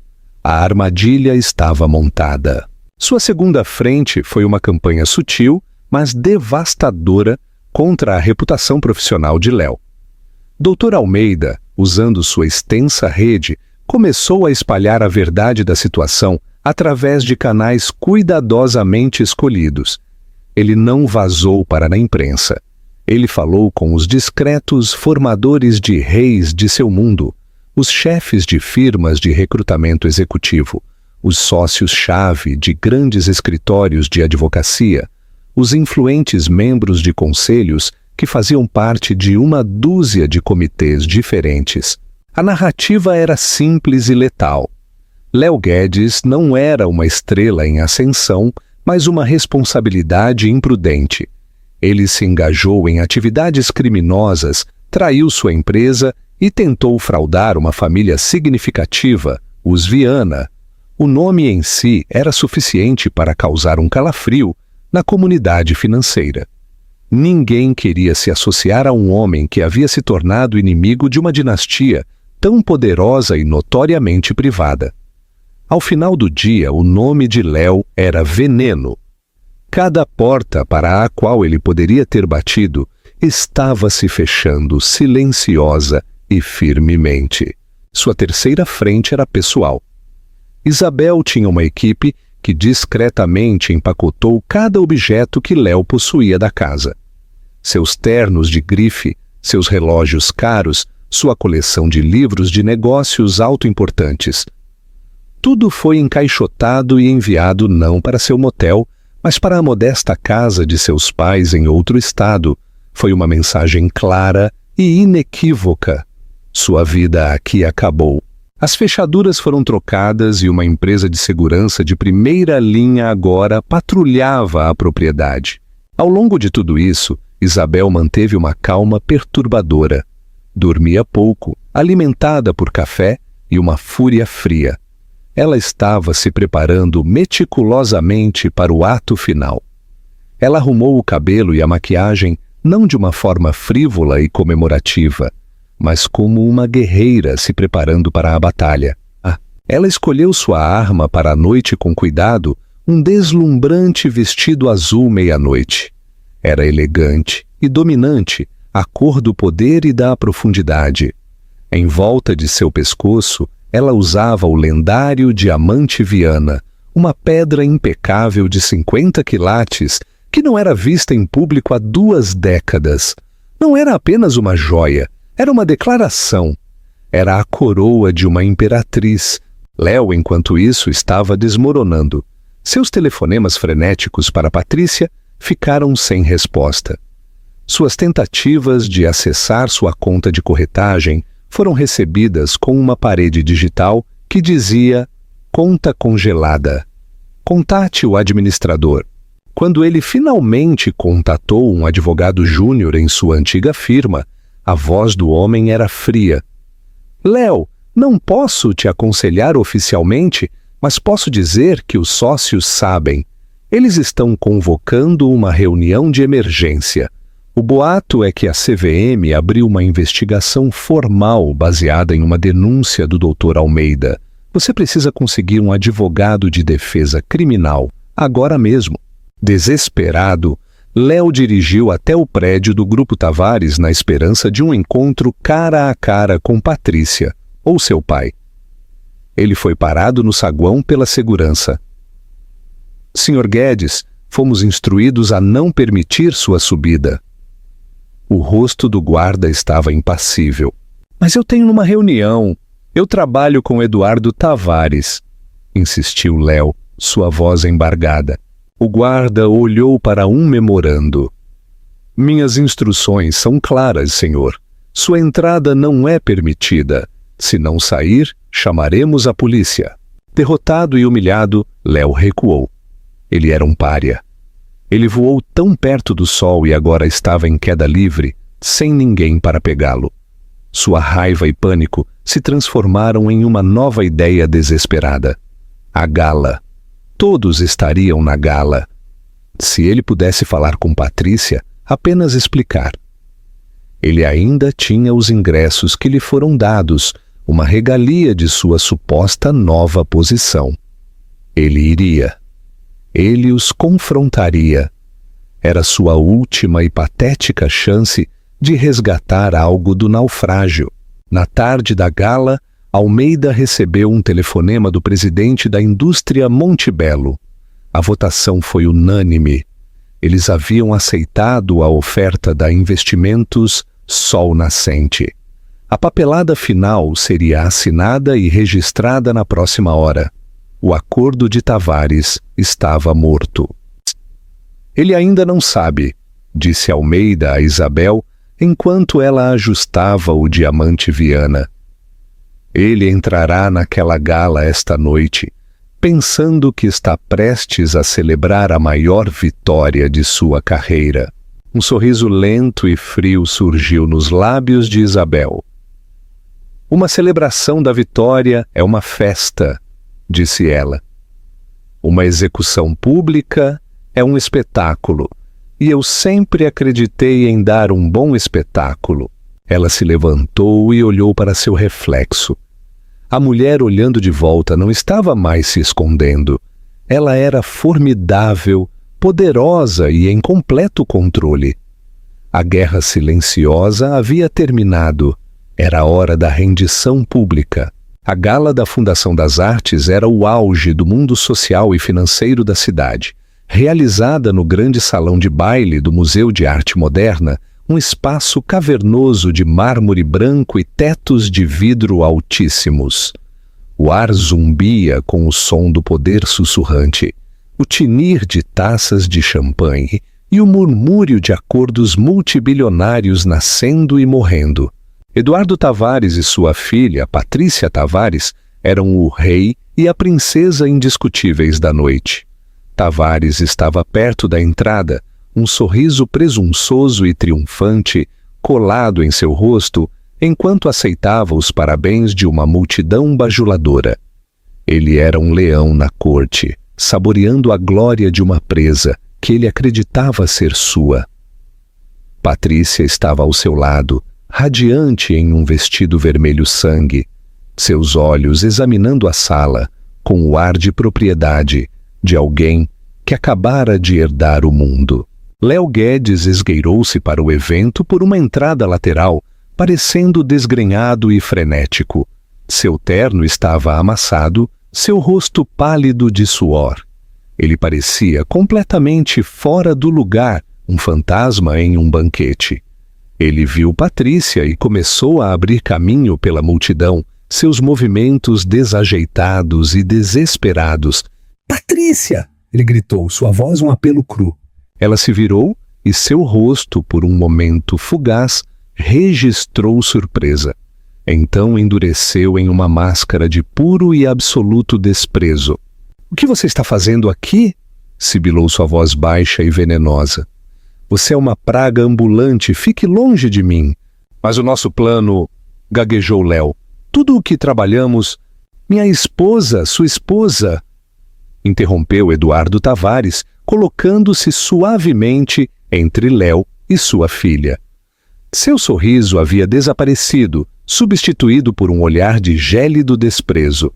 A armadilha estava montada. Sua segunda frente foi uma campanha sutil, mas devastadora contra a reputação profissional de Léo. Dr. Almeida, usando sua extensa rede, começou a espalhar a verdade da situação através de canais cuidadosamente escolhidos. Ele não vazou para a imprensa. Ele falou com os discretos formadores de reis de seu mundo, os chefes de firmas de recrutamento executivo, os sócios-chave de grandes escritórios de advocacia, os influentes membros de conselhos que faziam parte de uma dúzia de comitês diferentes. A narrativa era simples e letal. Léo Guedes não era uma estrela em ascensão, mas uma responsabilidade imprudente. Ele se engajou em atividades criminosas, traiu sua empresa e tentou fraudar uma família significativa, os Viana. O nome em si era suficiente para causar um calafrio na comunidade financeira. Ninguém queria se associar a um homem que havia se tornado inimigo de uma dinastia tão poderosa e notoriamente privada. Ao final do dia, o nome de Léo era veneno. Cada porta para a qual ele poderia ter batido estava se fechando silenciosa e firmemente. Sua terceira frente era pessoal. Isabel tinha uma equipe que discretamente empacotou cada objeto que Léo possuía da casa. Seus ternos de grife, seus relógios caros, sua coleção de livros de negócios autoimportantes. Tudo foi encaixotado e enviado não para seu motel, mas para a modesta casa de seus pais em outro estado. Foi uma mensagem clara e inequívoca. Sua vida aqui acabou. As fechaduras foram trocadas e uma empresa de segurança de primeira linha agora patrulhava a propriedade. Ao longo de tudo isso, Isabel manteve uma calma perturbadora. Dormia pouco, alimentada por café e uma fúria fria. Ela estava se preparando meticulosamente para o ato final. Ela arrumou o cabelo e a maquiagem não de uma forma frívola e comemorativa, mas como uma guerreira se preparando para a batalha. Ela escolheu sua arma para a noite com cuidado, um deslumbrante vestido azul meia-noite. Era elegante e dominante, a cor do poder e da profundidade. Em volta de seu pescoço, ela usava o lendário diamante Viana, uma pedra impecável de 50 quilates que não era vista em público há 2 décadas. Não era apenas uma joia, era uma declaração. Era a coroa de uma imperatriz. Léo, enquanto isso, estava desmoronando. Seus telefonemas frenéticos para Patrícia ficaram sem resposta. Suas tentativas de acessar sua conta de corretagem foram recebidas com uma parede digital que dizia "Conta congelada. Contate o administrador." Quando ele finalmente contatou um advogado júnior em sua antiga firma, a voz do homem era fria. "Léo, não posso te aconselhar oficialmente, mas posso dizer que os sócios sabem. Eles estão convocando uma reunião de emergência. O boato é que a CVM abriu uma investigação formal baseada em uma denúncia do Dr. Almeida. Você precisa conseguir um advogado de defesa criminal, agora mesmo." Desesperado, Léo dirigiu até o prédio do Grupo Tavares na esperança de um encontro cara a cara com Patrícia, ou seu pai. Ele foi parado no saguão pela segurança. "Sr. Guedes, fomos instruídos a não permitir sua subida." O rosto do guarda estava impassível. "Mas eu tenho uma reunião. Eu trabalho com Eduardo Tavares", insistiu Léo, sua voz embargada. O guarda olhou para um memorando. "Minhas instruções são claras, senhor. Sua entrada não é permitida. Se não sair, chamaremos a polícia." Derrotado e humilhado, Léo recuou. Ele era um pária. Ele voou tão perto do sol e agora estava em queda livre, sem ninguém para pegá-lo. Sua raiva e pânico se transformaram em uma nova ideia desesperada. A gala. Todos estariam na gala. Se ele pudesse falar com Patrícia, apenas explicar. Ele ainda tinha os ingressos que lhe foram dados, uma regalia de sua suposta nova posição. Ele iria. Ele os confrontaria. Era sua última e patética chance de resgatar algo do naufrágio. Na tarde da gala, Almeida recebeu um telefonema do presidente da indústria Montebello. A votação foi unânime. Eles haviam aceitado a oferta da Investimentos Sol Nascente. A papelada final seria assinada e registrada na próxima hora. O acordo de Tavares estava morto. "Ele ainda não sabe", disse Almeida a Isabel, enquanto ela ajustava o diamante Viana. "Ele entrará naquela gala esta noite, pensando que está prestes a celebrar a maior vitória de sua carreira." Um sorriso lento e frio surgiu nos lábios de Isabel. "Uma celebração da vitória é uma festa", disse ela. "Uma execução pública é um espetáculo, e eu sempre acreditei em dar um bom espetáculo." Ela se levantou e olhou para seu reflexo. A mulher, olhando de volta, não estava mais se escondendo. Ela era formidável, poderosa e em completo controle. A guerra silenciosa havia terminado. Era a hora da rendição pública. A gala da Fundação das Artes era o auge do mundo social e financeiro da cidade. Realizada no grande salão de baile do Museu de Arte Moderna, um espaço cavernoso de mármore branco e tetos de vidro altíssimos. O ar zumbia com o som do poder sussurrante, o tinir de taças de champanhe e o murmúrio de acordos multibilionários nascendo e morrendo. Eduardo Tavares e sua filha, Patrícia Tavares, eram o rei e a princesa indiscutíveis da noite. Tavares estava perto da entrada, um sorriso presunçoso e triunfante colado em seu rosto, enquanto aceitava os parabéns de uma multidão bajuladora. Ele era um leão na corte, saboreando a glória de uma presa que ele acreditava ser sua. Patrícia estava ao seu lado, radiante em um vestido vermelho sangue, seus olhos examinando a sala, com o ar de propriedade de alguém que acabara de herdar o mundo. Léo Guedes esgueirou-se para o evento por uma entrada lateral, parecendo desgrenhado e frenético. Seu terno estava amassado seu rosto pálido de suor. Ele parecia completamente fora do lugar, um fantasma em um banquete. Ele viu Patrícia e começou a abrir caminho pela multidão, seus movimentos desajeitados e desesperados. Patrícia! Ele gritou, sua voz um apelo cru. Ela se virou e seu rosto, por um momento fugaz, registrou surpresa. Então endureceu em uma máscara de puro e absoluto desprezo. — O que você está fazendo aqui? Sibilou sua voz baixa e venenosa. — Você é uma praga ambulante, fique longe de mim. Mas o nosso plano... gaguejou Léo. Tudo o que trabalhamos... Minha esposa, sua esposa... Interrompeu Eduardo Tavares, colocando-se suavemente entre Léo e sua filha. Seu sorriso havia desaparecido, substituído por um olhar de gélido desprezo.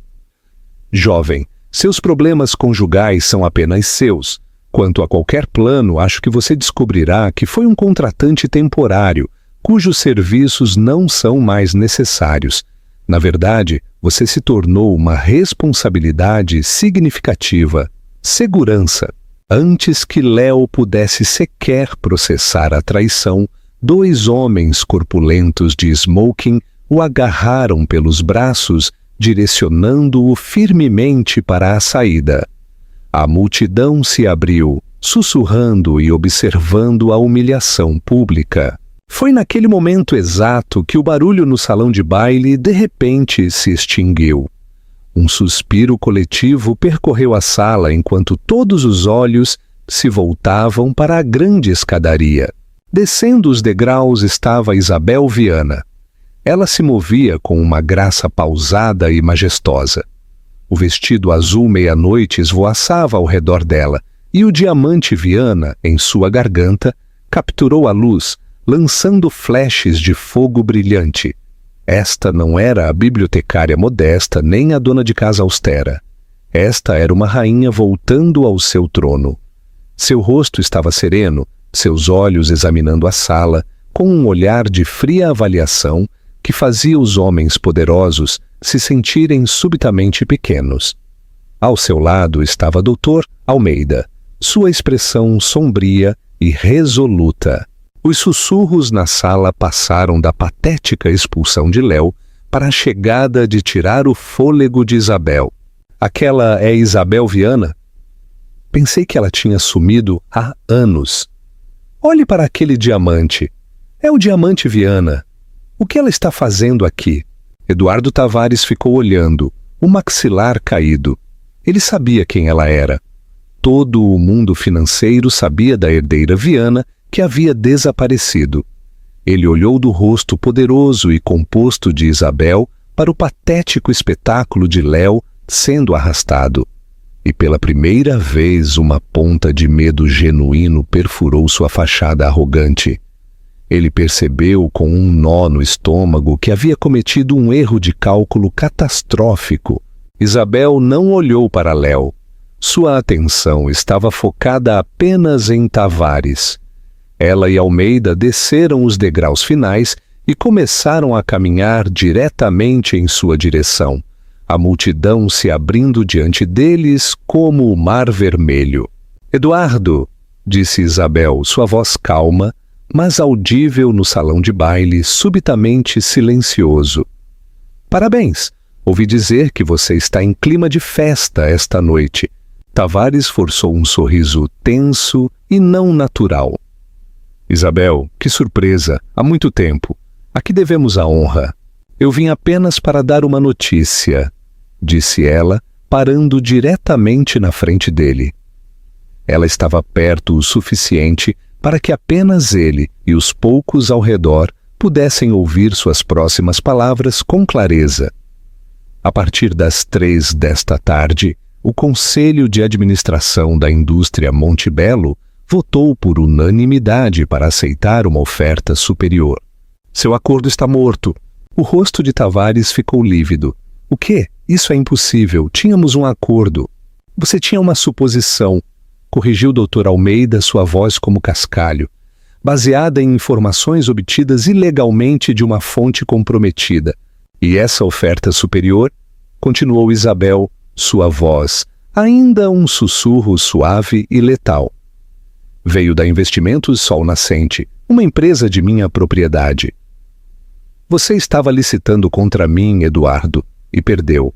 Jovem, seus problemas conjugais são apenas seus. Quanto a qualquer plano, acho que você descobrirá que foi um contratante temporário, cujos serviços não são mais necessários. Na verdade, você se tornou uma responsabilidade significativa, segurança. Antes que Léo pudesse sequer processar a traição, 2 homens corpulentos de smoking o agarraram pelos braços, direcionando-o firmemente para a saída. A multidão se abriu, sussurrando e observando a humilhação pública. Foi naquele momento exato que o barulho no salão de baile de repente se extinguiu. Um suspiro coletivo percorreu a sala enquanto todos os olhos se voltavam para a grande escadaria. Descendo os degraus estava Isabel Viana. Ela se movia com uma graça pausada e majestosa. O vestido azul meia-noite esvoaçava ao redor dela, e o diamante Viana, em sua garganta, capturou a luz, lançando flashes de fogo brilhante. Esta não era a bibliotecária modesta nem a dona de casa austera. Esta era uma rainha voltando ao seu trono. Seu rosto estava sereno, seus olhos examinando a sala, com um olhar de fria avaliação que fazia os homens poderosos se sentirem subitamente pequenos. Ao seu lado estava Dr. Almeida, sua expressão sombria e resoluta. Os sussurros na sala passaram da patética expulsão de Léo para a chegada de tirar o fôlego de Isabel. Aquela é Isabel Viana? Pensei que ela tinha sumido há anos. Olhe para aquele diamante. É o diamante Viana. O que ela está fazendo aqui? Eduardo Tavares ficou olhando, o maxilar caído. Ele sabia quem ela era. Todo o mundo financeiro sabia da herdeira Viana, que havia desaparecido. Ele olhou do rosto poderoso e composto de Isabel para o patético espetáculo de Léo sendo arrastado. E pela primeira vez uma ponta de medo genuíno perfurou sua fachada arrogante. Ele percebeu com um nó no estômago que havia cometido um erro de cálculo catastrófico. Isabel não olhou para Léo. Sua atenção estava focada apenas em Tavares. Ela e Almeida desceram os degraus finais e começaram a caminhar diretamente em sua direção, a multidão se abrindo diante deles como o mar vermelho. — Eduardo! Disse Isabel, sua voz calma, mas audível no salão de baile, subitamente silencioso. — Parabéns! Ouvi dizer que você está em clima de festa esta noite. Tavares forçou um sorriso tenso e não natural. — Isabel, que surpresa! Há muito tempo. A que devemos a honra? Eu vim apenas para dar uma notícia, disse ela, parando diretamente na frente dele. Ela estava perto o suficiente para que apenas ele e os poucos ao redor pudessem ouvir suas próximas palavras com clareza. A partir das 3 desta tarde, o Conselho de Administração da Indústria Montebello votou por unanimidade para aceitar uma oferta superior. Seu acordo está morto. O rosto de Tavares ficou lívido. O quê? Isso é impossível. Tínhamos um acordo. Você tinha uma suposição, corrigiu o Dr. Almeida, sua voz como cascalho, baseada em informações obtidas ilegalmente de uma fonte comprometida. E essa oferta superior? Continuou Isabel, sua voz, ainda um sussurro suave e letal. Veio da Investimentos Sol Nascente, uma empresa de minha propriedade. Você estava licitando contra mim, Eduardo, e perdeu.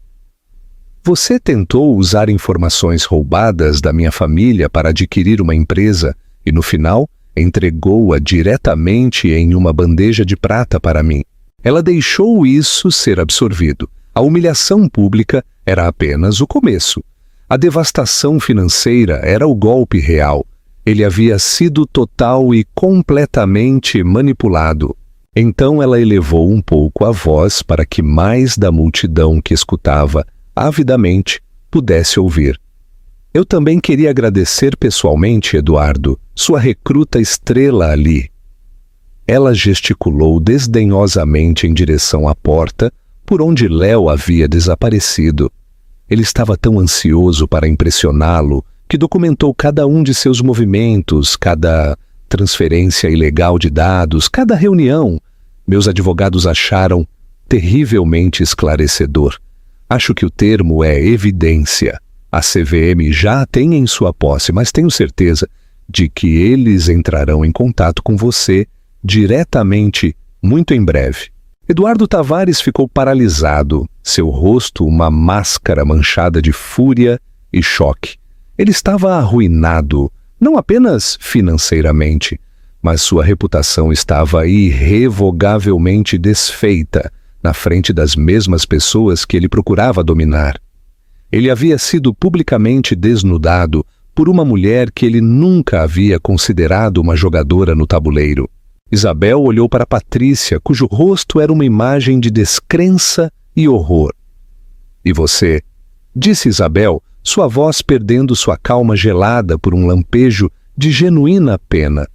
Você tentou usar informações roubadas da minha família para adquirir uma empresa e, no final, entregou-a diretamente em uma bandeja de prata para mim. Ela deixou isso ser absorvido. A humilhação pública era apenas o começo. A devastação financeira era o golpe real. Ele havia sido total e completamente manipulado. Então ela elevou um pouco a voz para que mais da multidão que escutava avidamente pudesse ouvir. Eu também queria agradecer pessoalmente, Eduardo, sua recruta estrela ali. Ela gesticulou desdenhosamente em direção à porta, por onde Léo havia desaparecido. Ele estava tão ansioso para impressioná-lo que documentou cada um de seus movimentos, cada transferência ilegal de dados, cada reunião. Meus advogados acharam terrivelmente esclarecedor. Acho que o termo é evidência. A CVM já a tem em sua posse, mas tenho certeza de que eles entrarão em contato com você diretamente muito em breve. Eduardo Tavares ficou paralisado, seu rosto uma máscara manchada de fúria e choque. Ele estava arruinado, não apenas financeiramente, mas sua reputação estava irrevogavelmente desfeita na frente das mesmas pessoas que ele procurava dominar. Ele havia sido publicamente desnudado por uma mulher que ele nunca havia considerado uma jogadora no tabuleiro. Isabel olhou para Patrícia, cujo rosto era uma imagem de descrença e horror. "E você?" disse Isabel, sua voz perdendo sua calma gelada por um lampejo de genuína pena.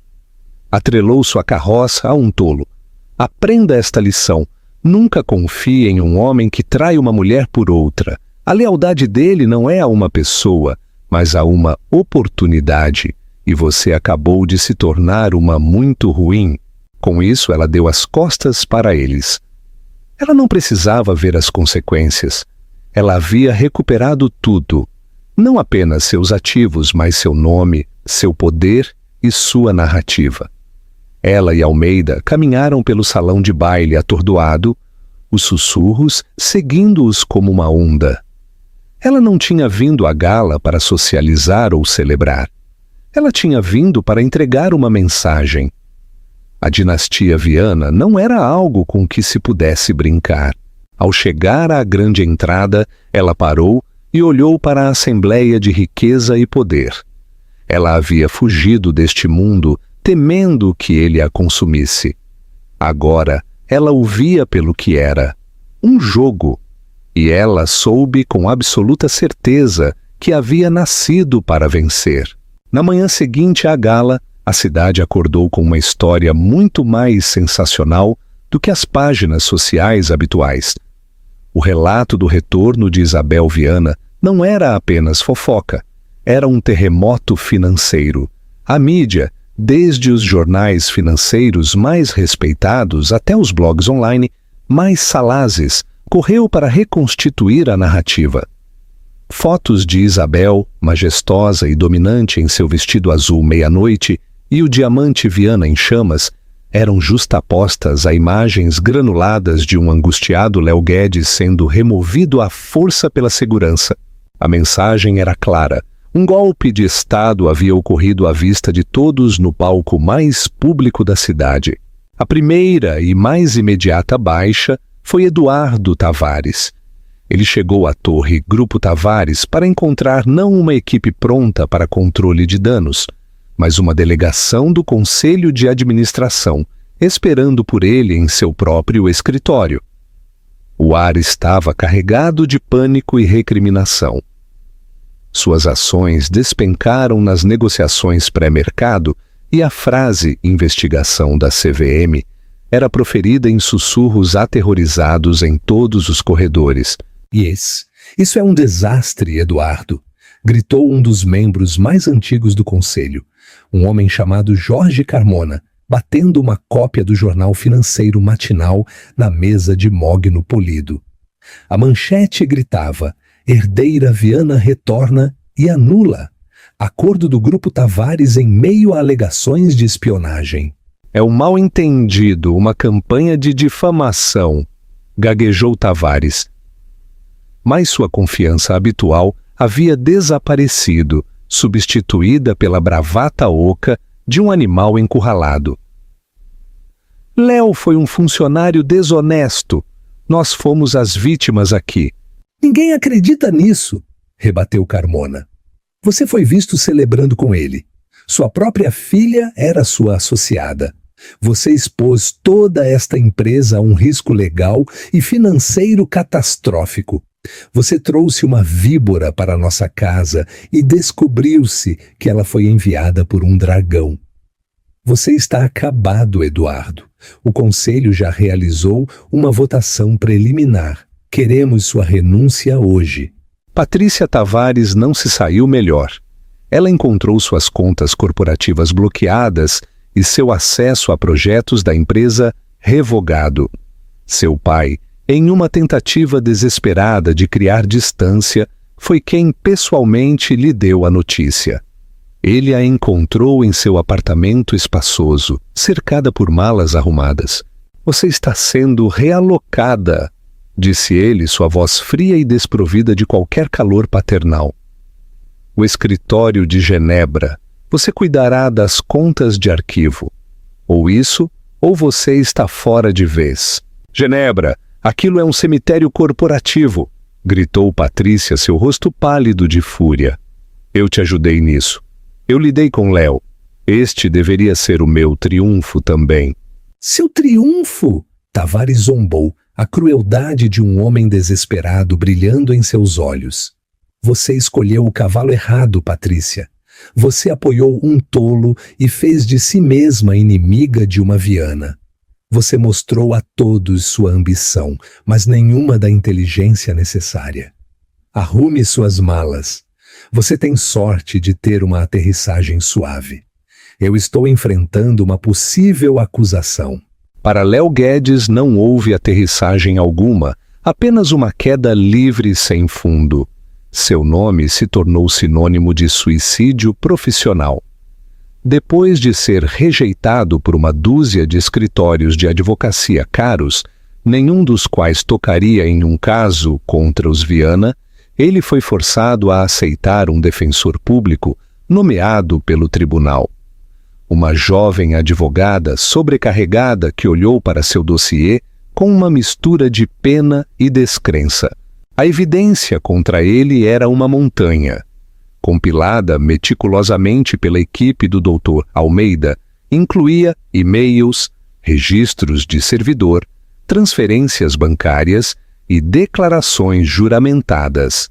Atrelou sua carroça a um tolo. "Aprenda esta lição. Nunca confie em um homem que trai uma mulher por outra. A lealdade dele não é a uma pessoa, mas a uma oportunidade. E você acabou de se tornar uma muito ruim." Com isso, ela deu as costas para eles. Ela não precisava ver as consequências. Ela havia recuperado tudo. Não apenas seus ativos, mas seu nome, seu poder e sua narrativa. Ela e Almeida caminharam pelo salão de baile atordoado, os sussurros seguindo-os como uma onda. Ela não tinha vindo à gala para socializar ou celebrar. Ela tinha vindo para entregar uma mensagem. A dinastia Viana não era algo com que se pudesse brincar. Ao chegar à grande entrada, ela parou e olhou para a assembleia de riqueza e poder. Ela havia fugido deste mundo, temendo que ele a consumisse. Agora, ela o via pelo que era, um jogo, e ela soube com absoluta certeza que havia nascido para vencer. Na manhã seguinte à gala, a cidade acordou com uma história muito mais sensacional do que as páginas sociais habituais. O relato do retorno de Isabel Viana não era apenas fofoca, era um terremoto financeiro. A mídia, desde os jornais financeiros mais respeitados até os blogs online mais salazes, correu para reconstituir a narrativa. Fotos de Isabel, majestosa e dominante em seu vestido azul meia-noite, e o diamante Viana em chamas, eram justapostas a imagens granuladas de um angustiado Léo Guedes sendo removido à força pela segurança. A mensagem era clara. Um golpe de Estado havia ocorrido à vista de todos no palco mais público da cidade. A primeira e mais imediata baixa foi Eduardo Tavares. Ele chegou à torre Grupo Tavares para encontrar não uma equipe pronta para controle de danos, mas uma delegação do Conselho de Administração, esperando por ele em seu próprio escritório. O ar estava carregado de pânico e recriminação. Suas ações despencaram nas negociações pré-mercado e a frase investigação da CVM era proferida em sussurros aterrorizados em todos os corredores. "Yes, isso é um desastre, Eduardo", gritou um dos membros mais antigos do conselho, um homem chamado Jorge Carmona, batendo uma cópia do jornal financeiro matinal na mesa de mogno polido. A manchete gritava: Herdeira Viana retorna e anula acordo do Grupo Tavares em meio a alegações de espionagem. É um mal-entendido, uma campanha de difamação, gaguejou Tavares. Mas sua confiança habitual havia desaparecido, substituída pela bravata oca de um animal encurralado. Léo foi um funcionário desonesto. Nós fomos as vítimas aqui. Ninguém acredita nisso, rebateu Carmona. Você foi visto celebrando com ele. Sua própria filha era sua associada. Você expôs toda esta empresa a um risco legal e financeiro catastrófico. Você trouxe uma víbora para nossa casa e descobriu-se que ela foi enviada por um dragão. Você está acabado, Eduardo. O Conselho já realizou uma votação preliminar. Queremos sua renúncia hoje. Patrícia Tavares não se saiu melhor. Ela encontrou suas contas corporativas bloqueadas e seu acesso a projetos da empresa revogado. Seu pai, em uma tentativa desesperada de criar distância, foi quem pessoalmente lhe deu a notícia. Ele a encontrou em seu apartamento espaçoso, cercada por malas arrumadas. Você está sendo realocada, disse ele, sua voz fria e desprovida de qualquer calor paternal. O escritório de Genebra. Você cuidará das contas de arquivo. Ou isso, ou você está fora de vez. Genebra, aquilo é um cemitério corporativo, gritou Patrícia, seu rosto pálido de fúria. Eu te ajudei nisso. Eu lidei com Léo. Este deveria ser o meu triunfo também. Seu triunfo? Tavares zombou, a crueldade de um homem desesperado brilhando em seus olhos. Você escolheu o cavalo errado, Patrícia. Você apoiou um tolo e fez de si mesma inimiga de uma Viana. Você mostrou a todos sua ambição, mas nenhuma da inteligência necessária. Arrume suas malas. Você tem sorte de ter uma aterrissagem suave. Eu estou enfrentando uma possível acusação. Para Léo Guedes não houve aterrissagem alguma, apenas uma queda livre sem fundo. Seu nome se tornou sinônimo de suicídio profissional. Depois de ser rejeitado por uma dúzia de escritórios de advocacia caros, nenhum dos quais tocaria em um caso contra os Viana, ele foi forçado a aceitar um defensor público nomeado pelo tribunal. Uma jovem advogada sobrecarregada que olhou para seu dossiê com uma mistura de pena e descrença. A evidência contra ele era uma montanha. Compilada meticulosamente pela equipe do Dr. Almeida, incluía e-mails, registros de servidor, transferências bancárias e declarações juramentadas.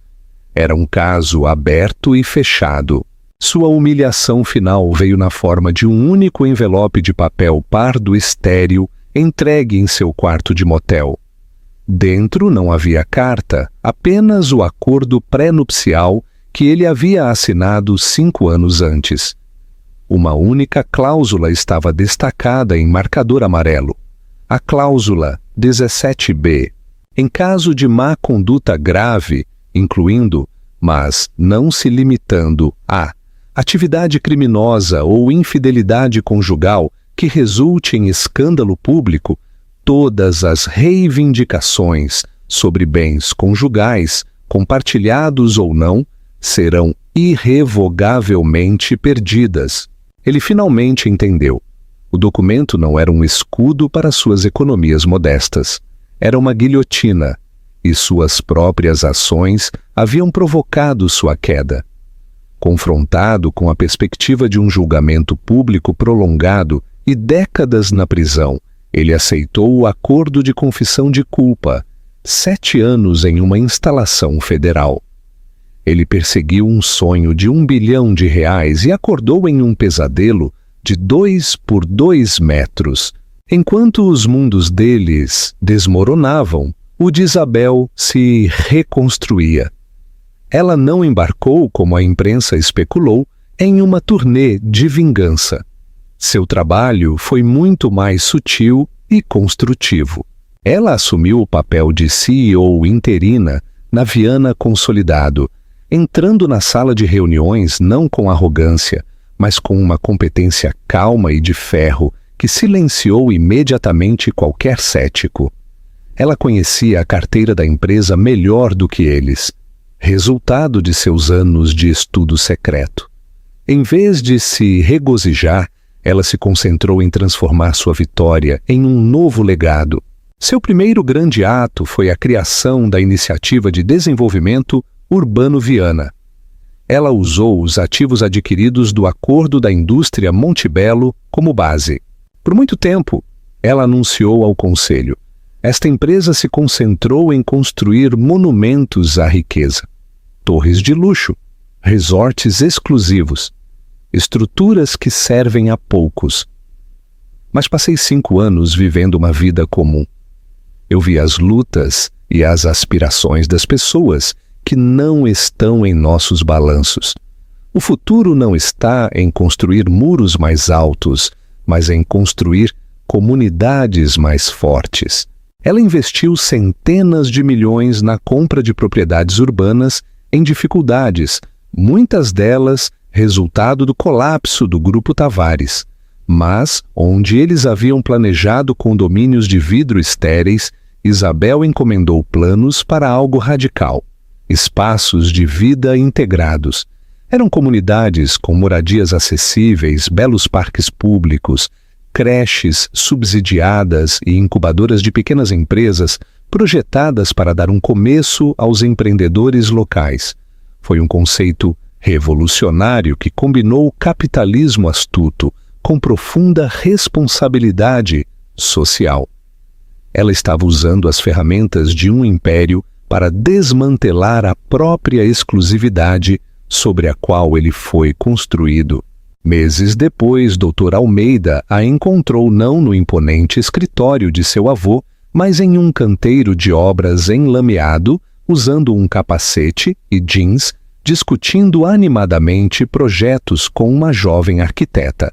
Era um caso aberto e fechado. Sua humilhação final veio na forma de um único envelope de papel pardo estéril entregue em seu quarto de motel. Dentro não havia carta, apenas o acordo pré-nupcial que ele havia assinado 5 anos antes. Uma única cláusula estava destacada em marcador amarelo. A cláusula 17b. Em caso de má conduta grave, incluindo, mas não se limitando a atividade criminosa ou infidelidade conjugal que resulte em escândalo público, todas as reivindicações sobre bens conjugais, compartilhados ou não, serão irrevogavelmente perdidas. Ele finalmente entendeu. O documento não era um escudo para suas economias modestas. Era uma guilhotina, e suas próprias ações haviam provocado sua queda. Confrontado com a perspectiva de um julgamento público prolongado e décadas na prisão, ele aceitou o acordo de confissão de culpa, 7 anos em uma instalação federal. Ele perseguiu um sonho de R$1 bilhão e acordou em um pesadelo de 2 por 2 metros. Enquanto os mundos deles desmoronavam, o de Isabel se reconstruía. Ela não embarcou, como a imprensa especulou, em uma turnê de vingança. Seu trabalho foi muito mais sutil e construtivo. Ela assumiu o papel de CEO interina, na Viana consolidado, entrando na sala de reuniões não com arrogância, mas com uma competência calma e de ferro que silenciou imediatamente qualquer cético. Ela conhecia a carteira da empresa melhor do que eles, resultado de seus anos de estudo secreto. Em vez de se regozijar, ela se concentrou em transformar sua vitória em um novo legado. Seu primeiro grande ato foi a criação da Iniciativa de Desenvolvimento Urbano Viana. Ela usou os ativos adquiridos do Acordo da Indústria Montebello como base. Por muito tempo, ela anunciou ao Conselho: esta empresa se concentrou em construir monumentos à riqueza, torres de luxo, resorts exclusivos, estruturas que servem a poucos. Mas passei 5 anos vivendo uma vida comum. Eu vi as lutas e as aspirações das pessoas que não estão em nossos balanços. O futuro não está em construir muros mais altos, mas em construir comunidades mais fortes. Ela investiu centenas de milhões na compra de propriedades urbanas em dificuldades, muitas delas resultado do colapso do Grupo Tavares, mas onde eles haviam planejado condomínios de vidro estéreis, Isabel encomendou planos para algo radical: espaços de vida integrados. Eram comunidades com moradias acessíveis, belos parques públicos, creches subsidiadas e incubadoras de pequenas empresas projetadas para dar um começo aos empreendedores locais. Foi um conceito revolucionário que combinou o capitalismo astuto com profunda responsabilidade social. Ela estava usando as ferramentas de um império para desmantelar a própria exclusividade sobre a qual ele foi construído. Meses depois, Dr. Almeida a encontrou não no imponente escritório de seu avô, mas em um canteiro de obras enlameado, usando um capacete e jeans, discutindo animadamente projetos com uma jovem arquiteta.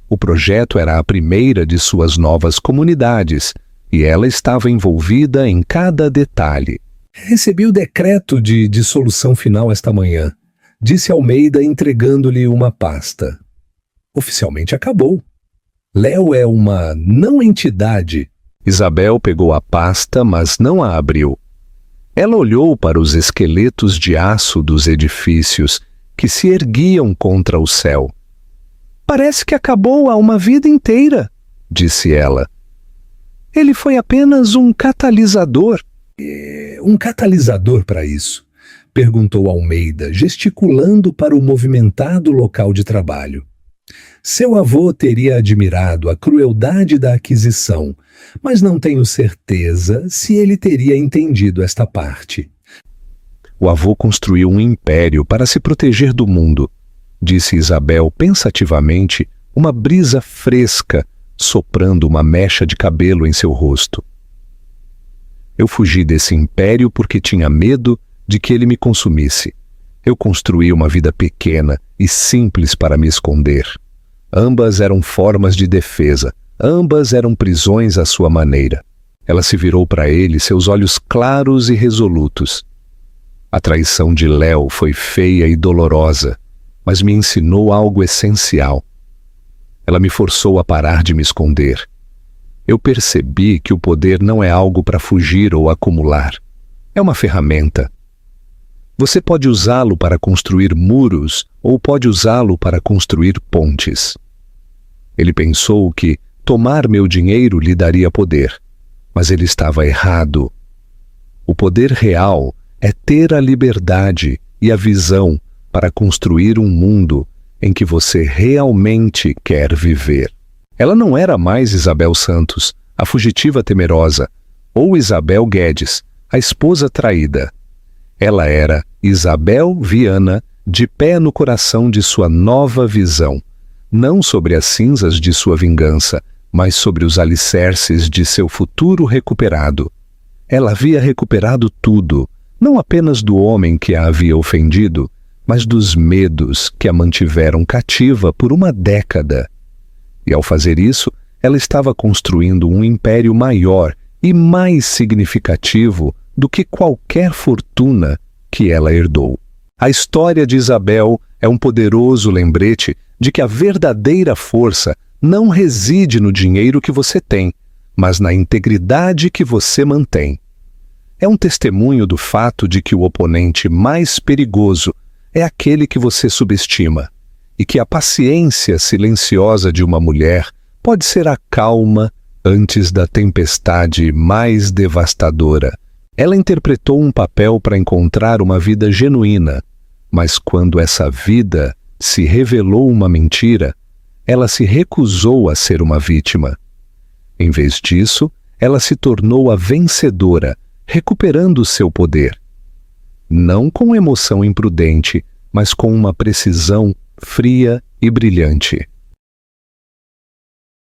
O projeto era a primeira de suas novas comunidades, e ela estava envolvida em cada detalhe. Recebi o decreto de dissolução final esta manhã, disse Almeida entregando-lhe uma pasta. Oficialmente acabou. Léo é uma não-entidade. Isabel pegou a pasta, mas não a abriu. Ela olhou para os esqueletos de aço dos edifícios que se erguiam contra o céu. Parece que acabou há uma vida inteira, disse ela. Ele foi apenas um catalisador. Um catalisador para isso? Perguntou Almeida, gesticulando para o movimentado local de trabalho. Seu avô teria admirado a crueldade da aquisição, mas não tenho certeza se ele teria entendido esta parte. O avô construiu um império para se proteger do mundo, disse Isabel pensativamente, uma brisa fresca soprando uma mecha de cabelo em seu rosto. Eu fugi desse império porque tinha medo de que ele me consumisse. Eu construí uma vida pequena e simples para me esconder. Ambas eram formas de defesa, ambas eram prisões à sua maneira. Ela se virou para ele, seus olhos claros e resolutos. A traição de Léo foi feia e dolorosa, mas me ensinou algo essencial. Ela me forçou a parar de me esconder. Eu percebi que o poder não é algo para fugir ou acumular. É uma ferramenta. Você pode usá-lo para construir muros ou pode usá-lo para construir pontes. Ele pensou que tomar meu dinheiro lhe daria poder, mas ele estava errado. O poder real é ter a liberdade e a visão para construir um mundo em que você realmente quer viver. Ela não era mais Isabel Santos, a fugitiva temerosa, ou Isabel Guedes, a esposa traída. Ela era Isabel Viana, de pé no coração de sua nova visão, não sobre as cinzas de sua vingança, mas sobre os alicerces de seu futuro recuperado. Ela havia recuperado tudo, não apenas do homem que a havia ofendido, mas dos medos que a mantiveram cativa por uma década. E ao fazer isso, ela estava construindo um império maior e mais significativo do que qualquer fortuna que ela herdou. A história de Isabel é um poderoso lembrete de que a verdadeira força não reside no dinheiro que você tem, mas na integridade que você mantém. É um testemunho do fato de que o oponente mais perigoso é aquele que você subestima, e que a paciência silenciosa de uma mulher pode ser a calma antes da tempestade mais devastadora. Ela interpretou um papel para encontrar uma vida genuína, mas quando essa vida se revelou uma mentira, ela se recusou a ser uma vítima. Em vez disso, ela se tornou a vencedora, recuperando seu poder. Não com emoção imprudente, mas com uma precisão fria e brilhante.